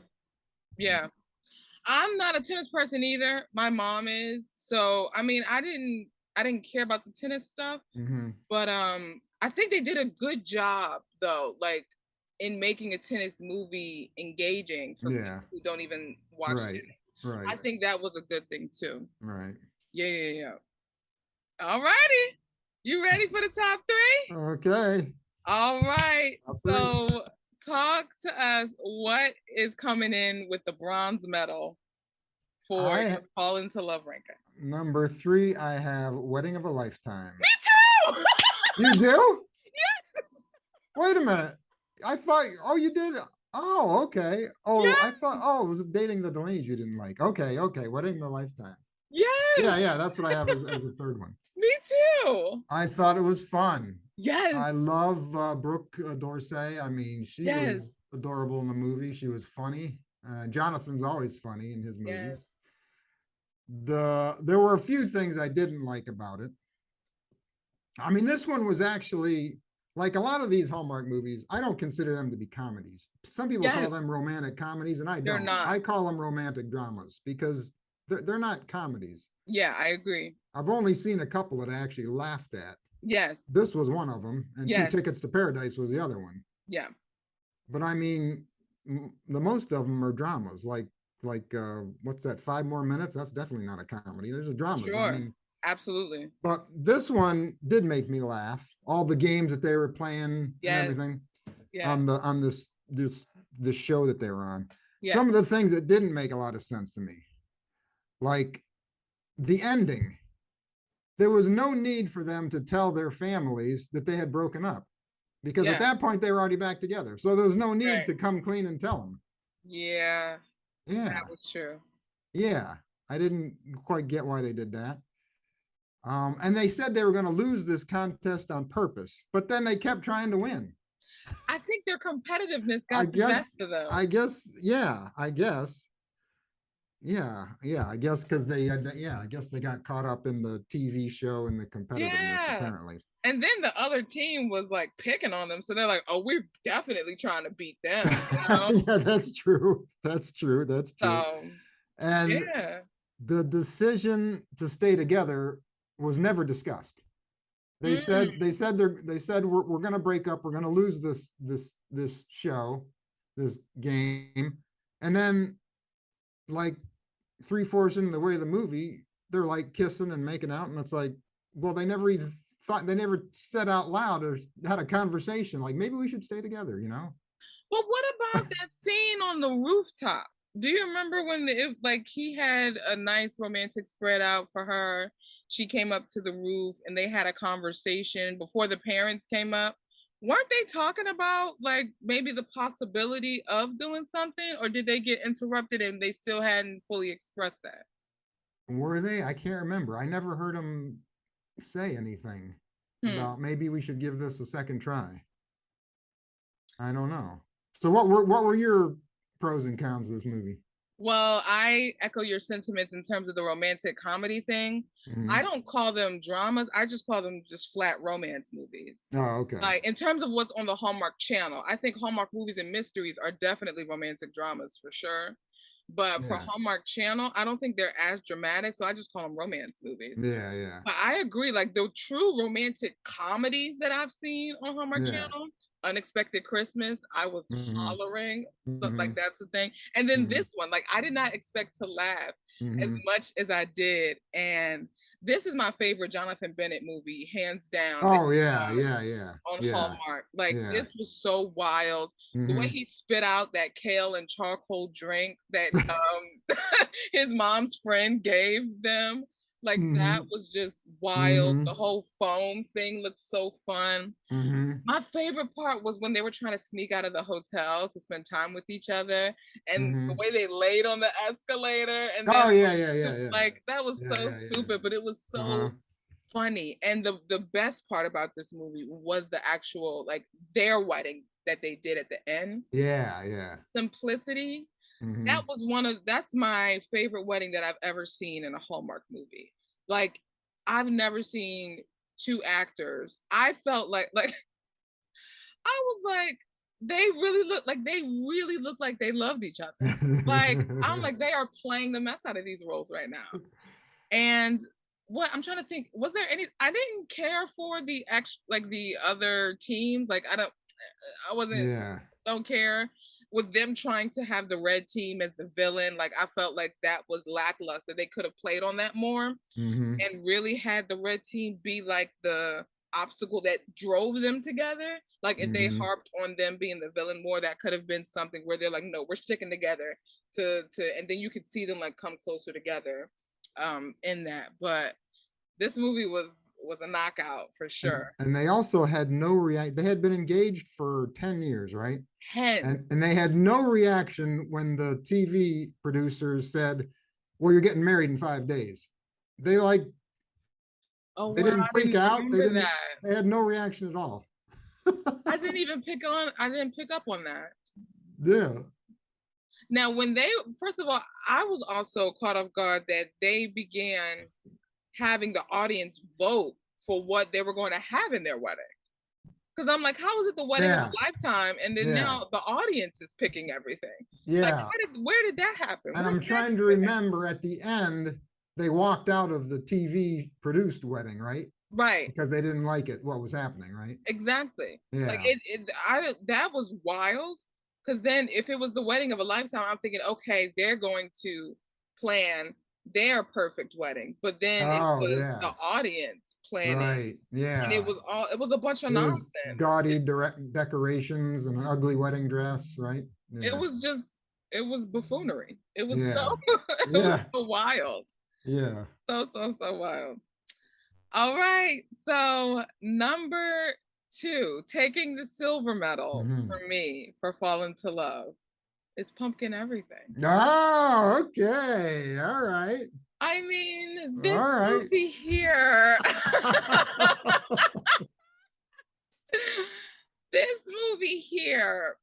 Speaker 1: Yeah. I'm not a tennis person either. My mom is. So, I mean, I didn't care about the tennis stuff,
Speaker 2: Mm-hmm.
Speaker 1: but I think they did a good job though, like in making a tennis movie engaging for
Speaker 2: Yeah.
Speaker 1: people who don't even watch
Speaker 2: Right.
Speaker 1: tennis. I
Speaker 2: Right.
Speaker 1: think that was a good thing too.
Speaker 2: Right.
Speaker 1: Yeah, yeah, yeah. All righty. You ready for the top three?
Speaker 2: Okay.
Speaker 1: All right.
Speaker 2: Top three.
Speaker 1: So talk to us. What is coming in with the bronze medal for
Speaker 2: I
Speaker 1: your Fall into Love ranking?
Speaker 2: Number three, I have Wedding of a Lifetime.
Speaker 1: Me too.
Speaker 2: You do?
Speaker 1: Yes.
Speaker 2: Wait a minute. I thought, oh, you did. Oh, okay. Oh, I
Speaker 1: Yes.
Speaker 2: thought, oh, it was dating the Delaney's you didn't like. Okay, okay. Wedding of a Lifetime.
Speaker 1: Yes.
Speaker 2: Yeah, yeah, that's what I have as a third one.
Speaker 1: Me too.
Speaker 2: I thought it was fun. I
Speaker 1: Yes.
Speaker 2: love Brooke Dorsey. I mean, she was
Speaker 1: Yes.
Speaker 2: adorable in the movie. She was funny. Jonathan's always funny in his movies.
Speaker 1: Yes.
Speaker 2: There were a few things I didn't like about it. I mean, this one was actually like a lot of these Hallmark movies. I don't consider them to be comedies. Some people call
Speaker 1: Yes.
Speaker 2: them romantic comedies, and I
Speaker 1: They're
Speaker 2: don't.
Speaker 1: not.
Speaker 2: I call them romantic dramas because they're not comedies.
Speaker 1: Yeah, I agree.
Speaker 2: I've only seen a couple that I actually laughed at.
Speaker 1: Yes.
Speaker 2: This was one of them, and Two
Speaker 1: Yes.
Speaker 2: Tickets to Paradise was the other one.
Speaker 1: Yeah.
Speaker 2: But I mean, the most of them are dramas. Like what's that? 5 More Minutes. That's definitely not a comedy. There's a dramas. I
Speaker 1: Sure.
Speaker 2: mean,
Speaker 1: Absolutely.
Speaker 2: but this one did make me laugh. All the games that they were playing and
Speaker 1: Yes.
Speaker 2: everything
Speaker 1: Yes.
Speaker 2: on this show that they were on.
Speaker 1: Yes.
Speaker 2: Some of the things that didn't make a lot of sense to me, like the ending. There was no need for them to tell their families that they had broken up because at
Speaker 1: Yeah.
Speaker 2: that point they were already back together. So there was no need
Speaker 1: Right.
Speaker 2: to come clean and tell them.
Speaker 1: Yeah. That
Speaker 2: Yeah,
Speaker 1: was true.
Speaker 2: yeah. I didn't quite get why they did that. And they said they were going to lose this contest on purpose, but then they kept trying to win.
Speaker 1: I think their competitiveness
Speaker 2: I
Speaker 1: got the best
Speaker 2: guess,
Speaker 1: of them.
Speaker 2: yeah, yeah, I guess because they had, yeah, I guess they got caught up in the TV show and the competitiveness
Speaker 1: Yeah.
Speaker 2: apparently.
Speaker 1: And then the other team was like picking on them. So they're like, oh, we're definitely trying to beat them, you know?
Speaker 2: Yeah, that's true. That's true. That's true.
Speaker 1: So
Speaker 2: And
Speaker 1: yeah.
Speaker 2: the decision to stay together was never discussed.
Speaker 1: Mm.
Speaker 2: They said we're going to break up. We're going to lose this show, this game, and then like 3/4 into the way of the movie, they're like kissing and making out, and it's like, well, they never even thought, they never said out loud or had a conversation like maybe we should stay together, you know?
Speaker 1: But what about that scene on the rooftop? Do you remember when like he had a nice romantic spread out for her? She came up to the roof and they had a conversation before the parents came up. Weren't they talking about like maybe the possibility of doing something, or did they get interrupted and they still hadn't fully expressed that?
Speaker 2: Were they? I can't remember. I never heard them say anything
Speaker 1: Hmm.
Speaker 2: about maybe we should give this a second try. I don't know. So what were your pros and cons of this movie?
Speaker 1: Well, I echo your sentiments in terms of the romantic comedy thing. I
Speaker 2: Mm-hmm.
Speaker 1: don't call them dramas. I just call them just flat romance movies.
Speaker 2: Oh, okay.
Speaker 1: Like in terms of what's on the Hallmark channel, I think Hallmark movies and mysteries are definitely romantic dramas for sure. But for
Speaker 2: Yeah.
Speaker 1: Hallmark channel, I don't think they're as dramatic, so I just call them romance movies.
Speaker 2: Yeah, yeah.
Speaker 1: But I agree, like the true romantic comedies that I've seen on Hallmark
Speaker 2: Yeah.
Speaker 1: Channel, Unexpected Christmas, I was
Speaker 2: Mm-hmm.
Speaker 1: hollering. So
Speaker 2: Mm-hmm.
Speaker 1: like that's the thing. And then
Speaker 2: Mm-hmm.
Speaker 1: this one, like I did not expect to laugh as
Speaker 2: Mm-hmm.
Speaker 1: much as I did. And this is my favorite Jonathan Bennett movie, hands down.
Speaker 2: Oh yeah, yeah, yeah,
Speaker 1: On
Speaker 2: yeah,
Speaker 1: Hallmark. Like
Speaker 2: yeah.
Speaker 1: this was so wild. The way
Speaker 2: Mm-hmm.
Speaker 1: he spit out that kale and charcoal drink that his mom's friend gave them, like that
Speaker 2: Mm-hmm.
Speaker 1: was just wild.
Speaker 2: Mm-hmm.
Speaker 1: The whole foam thing looked so fun.
Speaker 2: Mm-hmm.
Speaker 1: My favorite part was when they were trying to sneak out of the hotel to spend time with each other, and the
Speaker 2: Mm-hmm.
Speaker 1: way they laid on the escalator, and then
Speaker 2: Oh yeah, yeah, yeah, yeah.
Speaker 1: like that was
Speaker 2: Yeah,
Speaker 1: so
Speaker 2: yeah, yeah.
Speaker 1: stupid, but it was
Speaker 2: Uh-huh.
Speaker 1: so funny. And the best part about this movie was the actual like their wedding that they did at the end.
Speaker 2: Yeah, yeah.
Speaker 1: Simplicity.
Speaker 2: Mm-hmm.
Speaker 1: That's my favorite wedding that I've ever seen in a Hallmark movie. Like I've never seen two actors, I felt like I was like, they really look like they loved each other. Like, I'm like, they are playing the mess out of these roles right now. And what I'm trying to think, was there any? I didn't care for the like the other teams. Like, I wasn't,
Speaker 2: Yeah.
Speaker 1: don't care with them trying to have the red team as the villain. Like, I felt like that was lackluster. They could have played on that more
Speaker 2: Mm-hmm.
Speaker 1: and really had the red team be like the obstacle that drove them together. Like, if they
Speaker 2: Mm-hmm.
Speaker 1: harped on them being the villain more, that could have been something where they're like, no, we're sticking together to and then you could see them like come closer together in that. But this movie was a knockout for sure.
Speaker 2: And they also had no react. They had been engaged for 10 years, right?
Speaker 1: 10.
Speaker 2: And they had no reaction when the TV producers said, "Well, you're getting married in 5 days." They like
Speaker 1: Oh
Speaker 2: they
Speaker 1: wow,
Speaker 2: didn't
Speaker 1: I
Speaker 2: freak
Speaker 1: didn't
Speaker 2: out. They
Speaker 1: remember
Speaker 2: didn't.
Speaker 1: that.
Speaker 2: They had no reaction at all.
Speaker 1: I didn't pick up on that.
Speaker 2: Yeah.
Speaker 1: Now, when they, first of all, I was also caught off guard that they began having the audience vote for what they were going to have in their wedding. Because I'm like, how is it the wedding of
Speaker 2: Yeah.
Speaker 1: a lifetime? And then
Speaker 2: Yeah.
Speaker 1: now the audience is picking everything. Like,
Speaker 2: Yeah.
Speaker 1: where did that happen?
Speaker 2: And
Speaker 1: Where
Speaker 2: I'm
Speaker 1: did that
Speaker 2: trying to
Speaker 1: fit?
Speaker 2: remember at the end, they walked out of the TV produced wedding, right?
Speaker 1: Right.
Speaker 2: Because they didn't like it, what was happening, right?
Speaker 1: Exactly. Like
Speaker 2: Yeah.
Speaker 1: that was wild. Because then if it was the wedding of a lifetime, I'm thinking, okay, they're going to plan their perfect wedding. But then it
Speaker 2: Oh,
Speaker 1: was the
Speaker 2: yeah.
Speaker 1: audience planning,
Speaker 2: Right.
Speaker 1: and it
Speaker 2: Yeah.
Speaker 1: was all it was a bunch of
Speaker 2: It was
Speaker 1: nonsense.
Speaker 2: gaudy direct decorations and an ugly wedding dress, right?
Speaker 1: It
Speaker 2: Yeah.
Speaker 1: was just it was buffoonery. It was so
Speaker 2: Yeah.
Speaker 1: it was
Speaker 2: Yeah.
Speaker 1: so wild.
Speaker 2: Yeah.
Speaker 1: So wild. All right. So number two, taking the silver medal
Speaker 2: Hmm.
Speaker 1: for me for Fallen to Love is Pumpkin Everything.
Speaker 2: Oh, okay. All right.
Speaker 1: I mean, this
Speaker 2: All right.
Speaker 1: movie here, this movie here,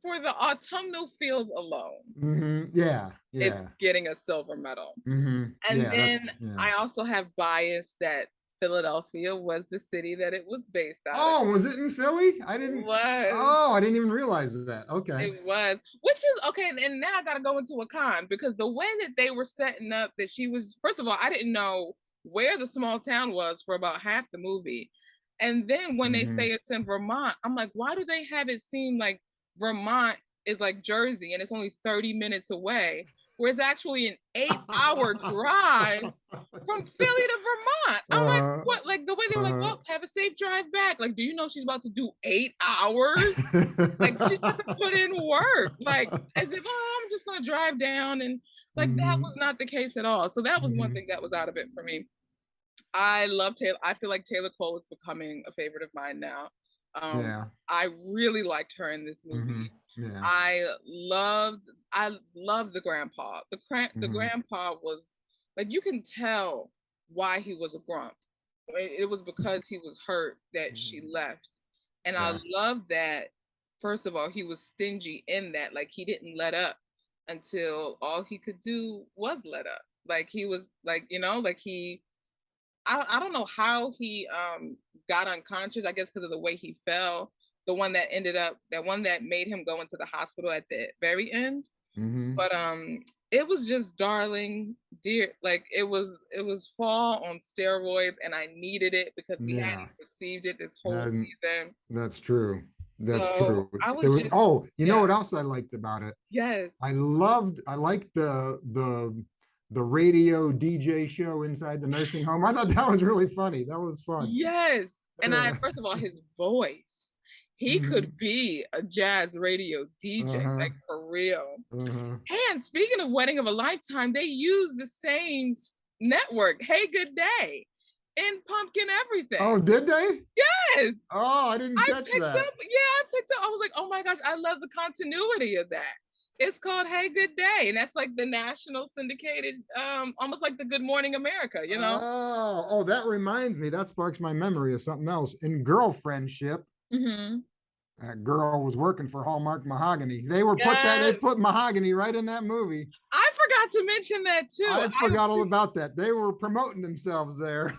Speaker 1: for the autumnal feels alone,
Speaker 2: Yeah.
Speaker 1: it's
Speaker 2: Yeah.
Speaker 1: getting a silver medal. And
Speaker 2: Yeah. That's
Speaker 1: then
Speaker 2: yeah.
Speaker 1: I also have bias that Philadelphia was the city that it was based out of.
Speaker 2: Oh, was it in Philly? I
Speaker 1: It
Speaker 2: didn't.
Speaker 1: was.
Speaker 2: Oh, I didn't even realize that. Okay.
Speaker 1: It was, which is okay. And now I got to go into a con because the way that they were setting up that she was, first of all, I didn't know where the small town was for about half the movie. And then when they
Speaker 2: Hmm.
Speaker 1: say it's in Vermont, I'm like, why do they have it seem like Vermont is like Jersey and it's only 30 minutes away, where it's actually an 8 hour drive from Philly to Vermont? I'm like,
Speaker 2: uh,
Speaker 1: what? Like the way they were like,
Speaker 2: uh,
Speaker 1: well, have a safe drive back. Like, do you know she's about to do 8 hours? Like, she's about to put in work, like as if, oh, I'm just gonna drive down, and like that was
Speaker 2: hmm
Speaker 1: not the case at all. So that was one
Speaker 2: hmm
Speaker 1: thing that was out of it for me. I love Taylor. I feel like Taylor Cole is becoming a favorite of mine now.
Speaker 2: Yeah.
Speaker 1: I really liked her in this
Speaker 2: hmm
Speaker 1: movie.
Speaker 2: Yeah.
Speaker 1: I loved the grandpa. The
Speaker 2: hmm
Speaker 1: grandpa was like, you can tell why he was a grump. It was because he was hurt that she left. And I
Speaker 2: Yeah.
Speaker 1: love that, first of all, he was stingy in that. Like, he didn't let up until all he could do was let up. Like, he was like, like I don't know how he got unconscious. I guess because of the way he fell. The one that made him go into the hospital at the very end.
Speaker 2: hmm
Speaker 1: But it was just darling, dear. Like, it was fall on steroids, and I needed it because we
Speaker 2: Yeah.
Speaker 1: hadn't received it this whole
Speaker 2: That,
Speaker 1: season.
Speaker 2: that's true. That's
Speaker 1: So
Speaker 2: true.
Speaker 1: I
Speaker 2: It
Speaker 1: was
Speaker 2: was,
Speaker 1: just,
Speaker 2: oh, you know
Speaker 1: yeah,
Speaker 2: what else I liked about it?
Speaker 1: yes,
Speaker 2: I liked the radio DJ show inside the nursing home. I thought that was really funny. That was fun.
Speaker 1: yes. And I,
Speaker 2: Yeah.
Speaker 1: first of all, his voice, he
Speaker 2: hmm
Speaker 1: could be a jazz radio DJ,
Speaker 2: Uh-huh.
Speaker 1: like for real.
Speaker 2: Uh-huh.
Speaker 1: And speaking of Wedding of a Lifetime, they use the same network, Hey Good Day, in Pumpkin
Speaker 2: Oh,
Speaker 1: Everything.
Speaker 2: did they?
Speaker 1: Yes.
Speaker 2: Oh, I didn't
Speaker 1: I
Speaker 2: catch
Speaker 1: picked
Speaker 2: that.
Speaker 1: up, yeah, I picked up. I was like, oh my gosh, I love the continuity of that. It's called Hey Good Day, and that's like the national syndicated, almost like the Good Morning America.
Speaker 2: Oh, that reminds me. That sparks my memory of something else. In Girlfriendship,
Speaker 1: Mm-hmm.
Speaker 2: that girl was working for Hallmark Mahogany. They
Speaker 1: Yes,
Speaker 2: put Mahogany right in that movie.
Speaker 1: I forgot to mention that too.
Speaker 2: I forgot all about that. They were promoting themselves there.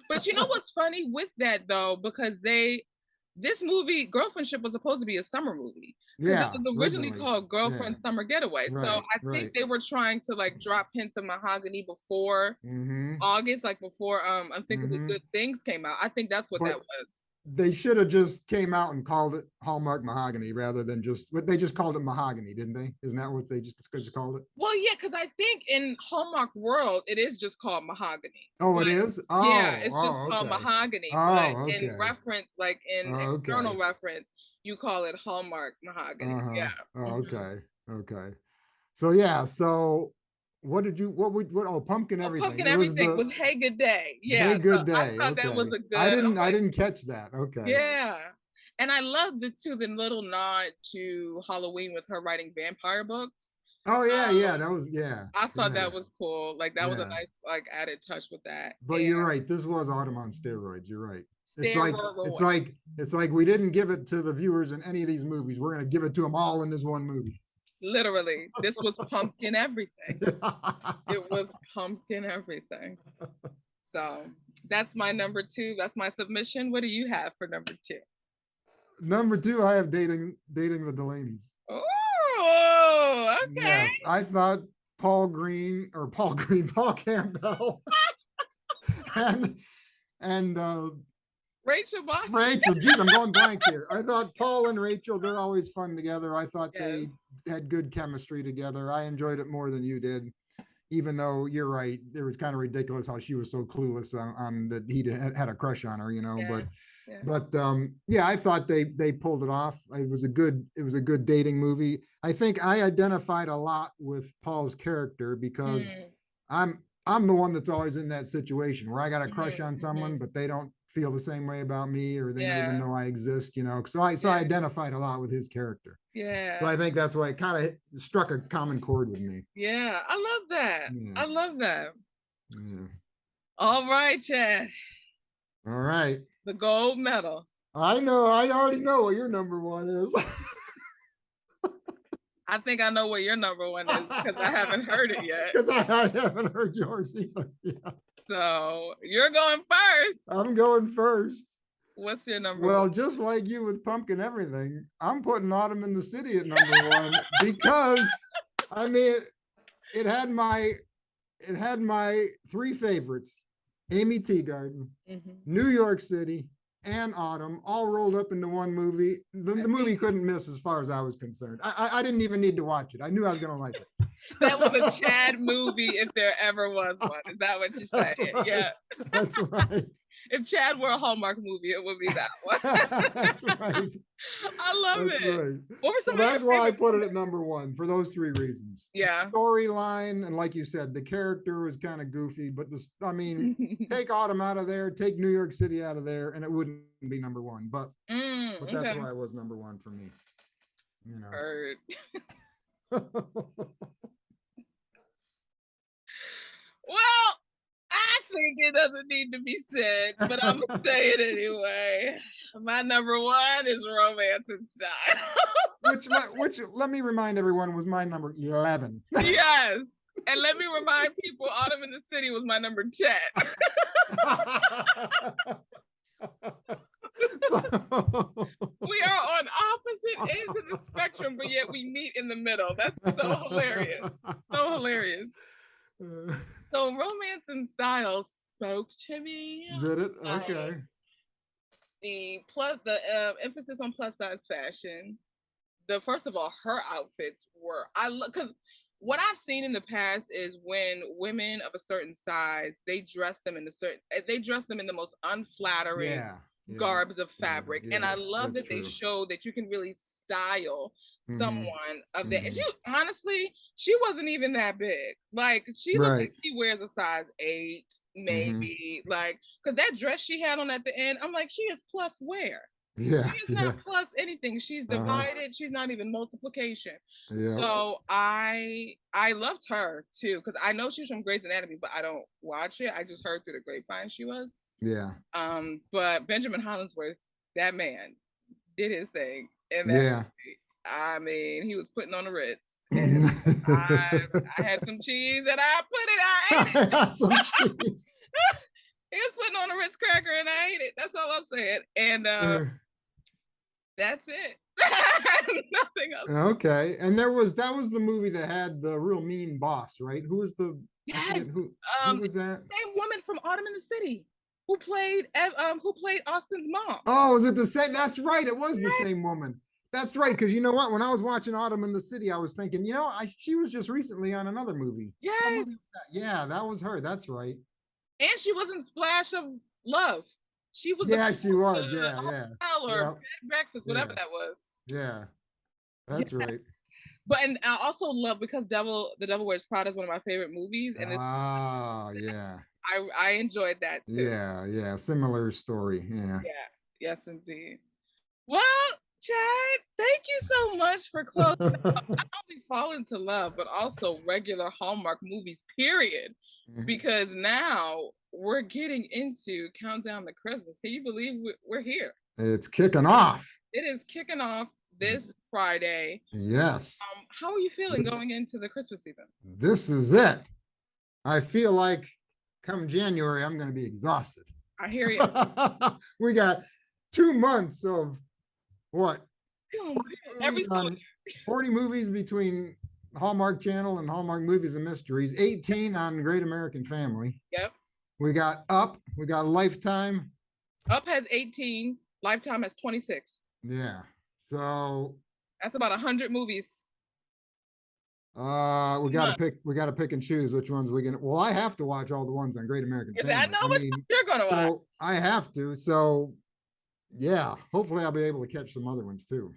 Speaker 1: But you know what's funny with that though, because this movie Girlfriendship was supposed to be a summer movie because it
Speaker 2: Yeah,
Speaker 1: was originally
Speaker 2: originally.
Speaker 1: called
Speaker 2: Yeah,
Speaker 1: Girlfriend Summer Getaway. So
Speaker 2: right,
Speaker 1: I think
Speaker 2: right.
Speaker 1: they were trying to like drop hints of mahogany before
Speaker 2: Mm-hmm.
Speaker 1: August, like before Unthinkable
Speaker 2: Mm-hmm.
Speaker 1: Good Things came out. I think that's what that
Speaker 2: But
Speaker 1: was.
Speaker 2: they should have just came out and called it Hallmark Mahogany rather than just what they just called it Mahogany, didn't they? Isn't that what they just called it?
Speaker 1: Well, yeah, because I think in Hallmark World it is just called mahogany.
Speaker 2: Oh,
Speaker 1: But
Speaker 2: it is?
Speaker 1: yeah,
Speaker 2: Oh,
Speaker 1: it's just
Speaker 2: oh,
Speaker 1: called
Speaker 2: okay.
Speaker 1: mahogany. But
Speaker 2: Oh,
Speaker 1: in
Speaker 2: okay.
Speaker 1: reference, like in
Speaker 2: Oh,
Speaker 1: external
Speaker 2: okay.
Speaker 1: reference, you call it Hallmark mahogany.
Speaker 2: Uh-huh.
Speaker 1: Yeah.
Speaker 2: Oh,
Speaker 1: Mhm.
Speaker 2: okay. Okay. So yeah, so what oh, pumpkin
Speaker 1: Oh,
Speaker 2: everything.
Speaker 1: Pumpkin
Speaker 2: It was
Speaker 1: Everything
Speaker 2: the
Speaker 1: with Hey Good Day. Yeah.
Speaker 2: Hey
Speaker 1: So
Speaker 2: Good
Speaker 1: I
Speaker 2: Day.
Speaker 1: thought that was
Speaker 2: Okay.
Speaker 1: a good. I'm
Speaker 2: I
Speaker 1: like,
Speaker 2: didn't catch that. Okay.
Speaker 1: yeah. And I loved it too, the little nod to Halloween with her writing vampire books.
Speaker 2: Oh yeah, yeah.
Speaker 1: Um,
Speaker 2: That was yeah.
Speaker 1: I thought
Speaker 2: Yeah.
Speaker 1: that was cool. Like that was a
Speaker 2: Yeah.
Speaker 1: nice like added touch with that.
Speaker 2: But
Speaker 1: And
Speaker 2: you're right. This was Autumn on steroids. You're right.
Speaker 1: steroid,
Speaker 2: It's like we didn't give it to the viewers in any of these movies. We're gonna give it to them all in this one movie.
Speaker 1: literally, this was pumpkin everything. It was pumpkin everything. So that's my number two. That's my submission. What do you have for number two?
Speaker 2: Number two, I have dating the Delaney's.
Speaker 1: Oh, okay.
Speaker 2: Yes, I thought Paul Campbell, and and
Speaker 1: Rachel Boston.
Speaker 2: Rachel. Geez, I'm going blank here. I thought Paul and Rachel, they're always fun together. I thought
Speaker 1: Yes.
Speaker 2: they had good chemistry together. I enjoyed it more than you did, even though you're right. It was kind of ridiculous how she was so clueless on that he had a crush on her, you know.
Speaker 1: Yeah. Yeah.
Speaker 2: But yeah, I thought they pulled it off. It was a good dating movie. I think I identified a lot with Paul's character because
Speaker 1: Mm,
Speaker 2: I'm the one that's always in that situation where I got a crush on
Speaker 1: mhm.
Speaker 2: someone, but they don't feel the same way about me, or they don't even
Speaker 1: Yeah.
Speaker 2: know I exist, you know. So I
Speaker 1: Yeah.
Speaker 2: identified a lot with his character. So
Speaker 1: Yeah.
Speaker 2: I think that's why it kind of struck a common chord with me.
Speaker 1: Yeah. I love that.
Speaker 2: Yeah.
Speaker 1: I love that.
Speaker 2: Yeah.
Speaker 1: All right, Chad.
Speaker 2: All right.
Speaker 1: The gold medal.
Speaker 2: I know. I already know what your number one is.
Speaker 1: I think I know what your number one is because I haven't heard it yet.
Speaker 2: Because I haven't heard yours either. Yeah.
Speaker 1: So you're going first.
Speaker 2: I'm going first.
Speaker 1: What's your number
Speaker 2: Well,
Speaker 1: one?
Speaker 2: just like you with Pumpkin Everything, I'm putting Autumn in the City at number one because I mean it had my three favorites: Amy Teagarden, New York City, and Autumn, all rolled up into one movie. The movie couldn't miss as far as I was concerned. I didn't even need to watch it. I knew I was going to like it.
Speaker 1: That was a Chad movie if there ever was one. Is that what you're saying?
Speaker 2: Right.
Speaker 1: Yeah.
Speaker 2: That's right.
Speaker 1: If Chad were a Hallmark movie, it would be that one.
Speaker 2: That's right.
Speaker 1: I love
Speaker 2: That's
Speaker 1: it.
Speaker 2: right.
Speaker 1: What were some
Speaker 2: Well,
Speaker 1: of
Speaker 2: that's
Speaker 1: your
Speaker 2: why I
Speaker 1: favorite
Speaker 2: put it
Speaker 1: movies?
Speaker 2: at number one for those three reasons.
Speaker 1: Yeah.
Speaker 2: Storyline, and like you said, the character was kind of goofy, but I mean, take Autumn out of there, take New York City out of there, and it wouldn't be number one. But that's
Speaker 1: Okay.
Speaker 2: why it was number one for me. You know.
Speaker 1: Heard. Well, I think it doesn't need to be said, but I'm gonna say it anyway. My number one is Romance in Style.
Speaker 2: which let me remind everyone was my number 11.
Speaker 1: Yes. And let me remind people, Autumn in the City was my number 10. We are on opposite ends of the spectrum, but yet we meet in the middle. That's so hilarious. So hilarious. So Romance in Style spoke to me.
Speaker 2: Did it? Okay.
Speaker 1: The emphasis on plus size fashion. First of all, her outfits were because what I've seen in the past is when women of a certain size they dress them in the most unflattering garbs of fabric, and I love that they show that you can really style someone of that. And she wasn't even that big. Like she looks like she wears a size 8, maybe. Like because that dress she had on at the end, I'm like, she is plus wear.
Speaker 2: Yeah,
Speaker 1: she's not plus anything. She's divided. She's not even multiplication. So I loved her too because I know she's from Grey's Anatomy, but I don't watch it. I just heard through the grapevine she was.
Speaker 2: Yeah.
Speaker 1: But Benjamin Hollingsworth, that man, did his thing in that movie. I mean, he was putting on the Ritz. And I had some cheese and I ate it.
Speaker 2: Some cheese.
Speaker 1: He was putting on the Ritz firecracker and I ate it. That's all I'm saying. And
Speaker 2: Uh,
Speaker 1: that's it. Nothing else.
Speaker 2: okay. And that was the movie that had the real mean boss, right? Who was the I
Speaker 1: Yes.
Speaker 2: forget who was that?
Speaker 1: Same woman from Autumn in the City who played Austin's mom.
Speaker 2: Oh, was it the same? That's right. It was the
Speaker 1: Yes.
Speaker 2: same woman. That's right. Because you know what? When I was watching Autumn in the City, I was thinking, she was just recently on another movie. What
Speaker 1: Yes.
Speaker 2: movie was that? Yeah, that was her. That's right.
Speaker 1: And she was in Splash of Love. She was the
Speaker 2: Yeah, she was. Yeah, yeah.
Speaker 1: hotel or
Speaker 2: Yeah,
Speaker 1: bed and breakfast, whatever
Speaker 2: yeah,
Speaker 1: that was.
Speaker 2: yeah.
Speaker 1: Yeah.
Speaker 2: That's right.
Speaker 1: But and I also love because The Devil Wears Prada is one of my favorite movies, and it's
Speaker 2: Ah, yeah.
Speaker 1: I enjoyed that too.
Speaker 2: Yeah, yeah. Similar story. Yeah.
Speaker 1: Yeah, yes, indeed. Well, Chad, thank you so much for closing out not only Fall into Love, but also regular Hallmark movies, period. Because now we're getting into Countdown to Christmas. Can you believe we're here?
Speaker 2: It's kicking off.
Speaker 1: It is kicking off this Friday.
Speaker 2: Yes.
Speaker 1: How are you feeling
Speaker 2: This,
Speaker 1: going into the Christmas season?
Speaker 2: this is it. I feel like come January, I'm going to be exhausted.
Speaker 1: I hear you.
Speaker 2: We got 2 months of what? 40
Speaker 1: Every
Speaker 2: movies, 40 movies between Hallmark Channel and Hallmark Movies and Mysteries, 18 on Great American Family.
Speaker 1: Yep.
Speaker 2: We got Up, we got Lifetime.
Speaker 1: Up has 18, Lifetime has 26.
Speaker 2: Yeah. So
Speaker 1: that's about 100 movies.
Speaker 2: We got to pick and choose which ones we can. Well, I have to watch all the ones on Great American Family.
Speaker 1: I know what you're gonna watch.
Speaker 2: So I have to. So yeah, hopefully I'll be able to catch some other ones too.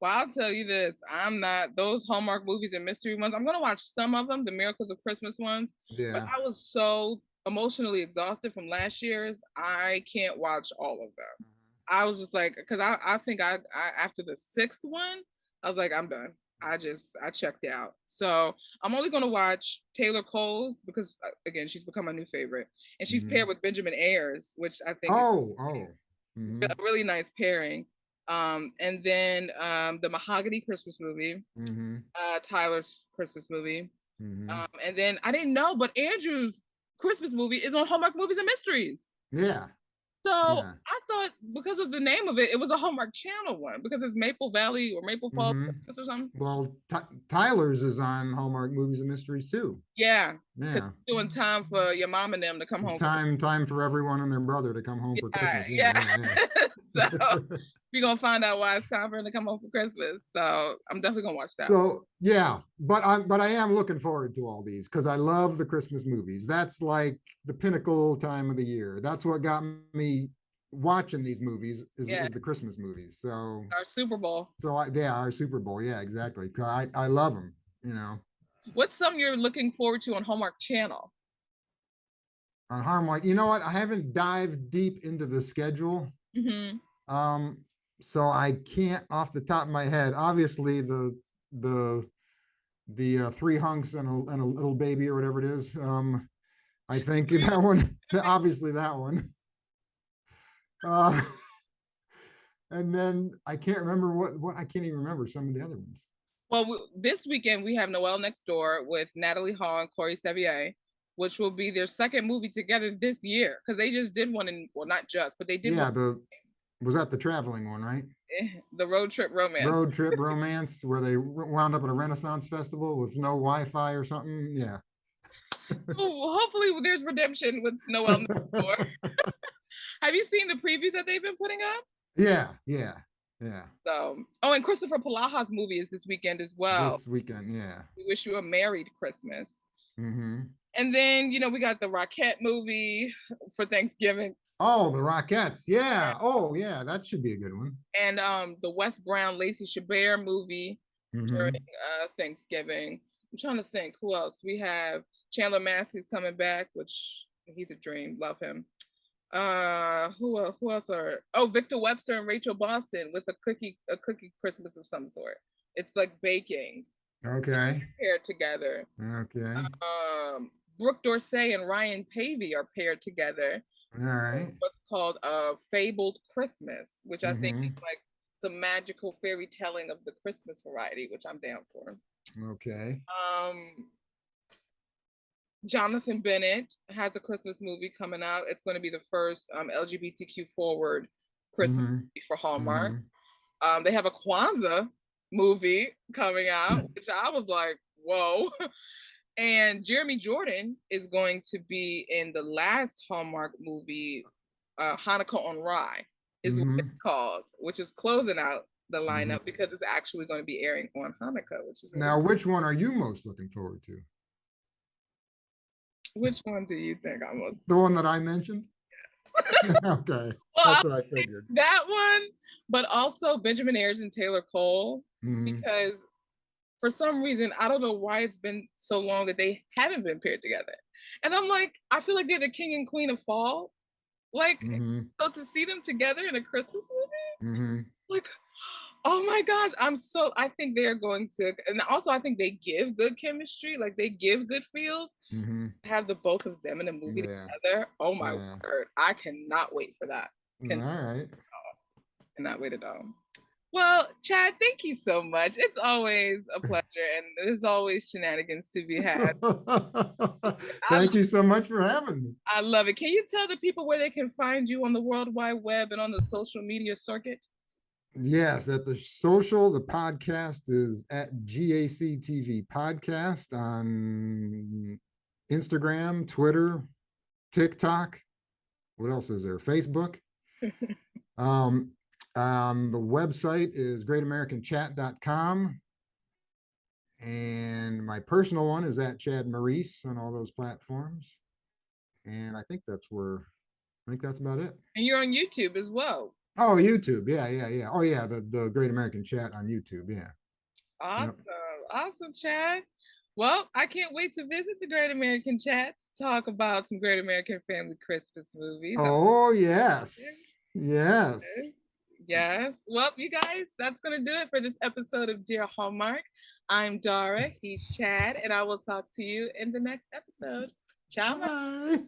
Speaker 1: Well, I'll tell you this: I'm not those Hallmark movies and mystery ones. I'm gonna watch some of them, the Miracles of Christmas ones.
Speaker 2: Yeah.
Speaker 1: But I was so emotionally exhausted from last year's. I can't watch all of them. I was just like, because I think I after the sixth one, I was like, I'm done. I checked out. So I'm only gonna watch Taylor Cole's because again, she's become my new favorite, and she's paired with Benjamin Ayers, which I think is a really nice pairing. And then the Mahogany Christmas movie, Tyler's Christmas movie, and then I didn't know, but Andrew's Christmas movie is on Hallmark Movies and Mysteries.
Speaker 2: Yeah.
Speaker 1: So I thought because of the name of it, it was a Hallmark Channel one because it's Maple Valley or Maple Falls or something.
Speaker 2: Well, Tyler's is on Hallmark Movies and Mysteries too.
Speaker 1: Yeah. Doing time for your mom and them to come home.
Speaker 2: Time for everyone and their brother to come home for Christmas.
Speaker 1: Yeah. So we're gonna find out why it's time for them to come home for Christmas. So I'm definitely gonna watch that.
Speaker 2: So yeah, but I am looking forward to all these because I love the Christmas movies. That's like the pinnacle time of the year. That's what got me watching these movies is the Christmas movies. So
Speaker 1: our Super Bowl.
Speaker 2: So our Super Bowl. Yeah, exactly. I love them.
Speaker 1: What's something you're looking forward to on Hallmark Channel?
Speaker 2: On Hallmark, you know what? I haven't dived deep into the schedule. So I can't off the top of my head. Obviously, the three hunks and a little baby or whatever it is. I think that one. Obviously, that one. And then I can't remember what I can't even remember some of the other ones.
Speaker 1: Well, this weekend we have Noel Next Door with Natalie Hall and Corey Sevier, which will be their second movie together this year because they just did one not just, but they did.
Speaker 2: Yeah, was that the traveling one, right?
Speaker 1: The road trip romance.
Speaker 2: Road trip romance, where they wound up at a Renaissance festival with no Wi-Fi or something. Yeah.
Speaker 1: So hopefully there's redemption with Noel Next Door. Have you seen the previews that they've been putting up?
Speaker 2: Yeah.
Speaker 1: So, and Christopher Palaha's movie is this weekend as well.
Speaker 2: This weekend, yeah.
Speaker 1: We Wish You a Merry Christmas. And then, we got the Rockette movie for Thanksgiving.
Speaker 2: Oh, the Rockettes. Yeah. Oh, yeah. That should be a good one.
Speaker 1: And the Wes Brown, Lacey Chabert movie during Thanksgiving. I'm trying to think who else. We have Chandler Massey's coming back, which he's a dream. Love him. Who else are? Oh, Victor Webster and Rachel Boston with a cookie Christmas of some sort. It's like baking.
Speaker 2: Okay.
Speaker 1: Paired together.
Speaker 2: Okay.
Speaker 1: Brooke Dorsey and Ryan Pavey are paired together.
Speaker 2: All right.
Speaker 1: What's called Fabled Christmas, which I think is like some magical fairy telling of the Christmas variety, which I'm down for.
Speaker 2: Okay.
Speaker 1: Jonathan Bennett has a Christmas movie coming out. It's going to be the first LGBTQ forward Christmas
Speaker 2: Mm-hmm.
Speaker 1: movie for Hallmark.
Speaker 2: Mm-hmm.
Speaker 1: They have a Kwanzaa movie coming out, which I was like, whoa. And Jeremy Jordan is going to be in the last Hallmark movie, Hanukkah on Rye, is what it's
Speaker 2: Mm-hmm.
Speaker 1: called, which is closing out the
Speaker 2: Mm-hmm.
Speaker 1: lineup because it's actually going to be airing on Hanukkah, which is really
Speaker 2: Now, which one are you most looking forward to?
Speaker 1: Which one do you think I'm most?
Speaker 2: The one that I mentioned? Okay,
Speaker 1: Well,
Speaker 2: that's
Speaker 1: I'll
Speaker 2: what I figured.
Speaker 1: that one, but also Benjamin Ayers and Taylor Cole,
Speaker 2: Mm-hmm.
Speaker 1: because for some reason, I don't know why it's been so long that they haven't been paired together. And I'm like, I feel like they're the king and queen of fall. Like,
Speaker 2: Mm-hmm.
Speaker 1: so to see them together in a Christmas movie,
Speaker 2: Mm-hmm.
Speaker 1: like, oh my gosh, I think they're going to, and also I think they give good chemistry, like they give good feels.
Speaker 2: Mm-hmm.
Speaker 1: Have the both of them in a movie
Speaker 2: Yeah.
Speaker 1: together. Oh my
Speaker 2: Yeah.
Speaker 1: word, I cannot wait for that.
Speaker 2: All right.
Speaker 1: Cannot wait at all. Well, Chad, thank you so much. It's always a pleasure, and there's always shenanigans to be had. I,
Speaker 2: Thank you so much for having me.
Speaker 1: I love it. Can you tell the people where they can find you on the World Wide Web and on the social media circuit?
Speaker 2: Yes, at the social, the podcast is at GACTV Podcast on Instagram, Twitter, TikTok. What else is there? Facebook. Um, the website is greatamericanchat.com. And my personal one is at Chad Maurice on all those platforms. And I think that's about it.
Speaker 1: And you're on YouTube as well.
Speaker 2: Oh, YouTube. Yeah, yeah, yeah. Oh, yeah. The Great American Chat on YouTube. Yeah.
Speaker 1: Awesome.
Speaker 2: Yep.
Speaker 1: Awesome, Chad. Well, I can't wait to visit the Great American Chat to talk about some Great American Family Christmas movies.
Speaker 2: Oh, yes. Yes.
Speaker 1: Yes. Well, you guys, that's going to do it for this episode of Dear Hallmark. I'm Dara, he's Chad, and I will talk to you in the next episode. Ciao.
Speaker 2: Bye.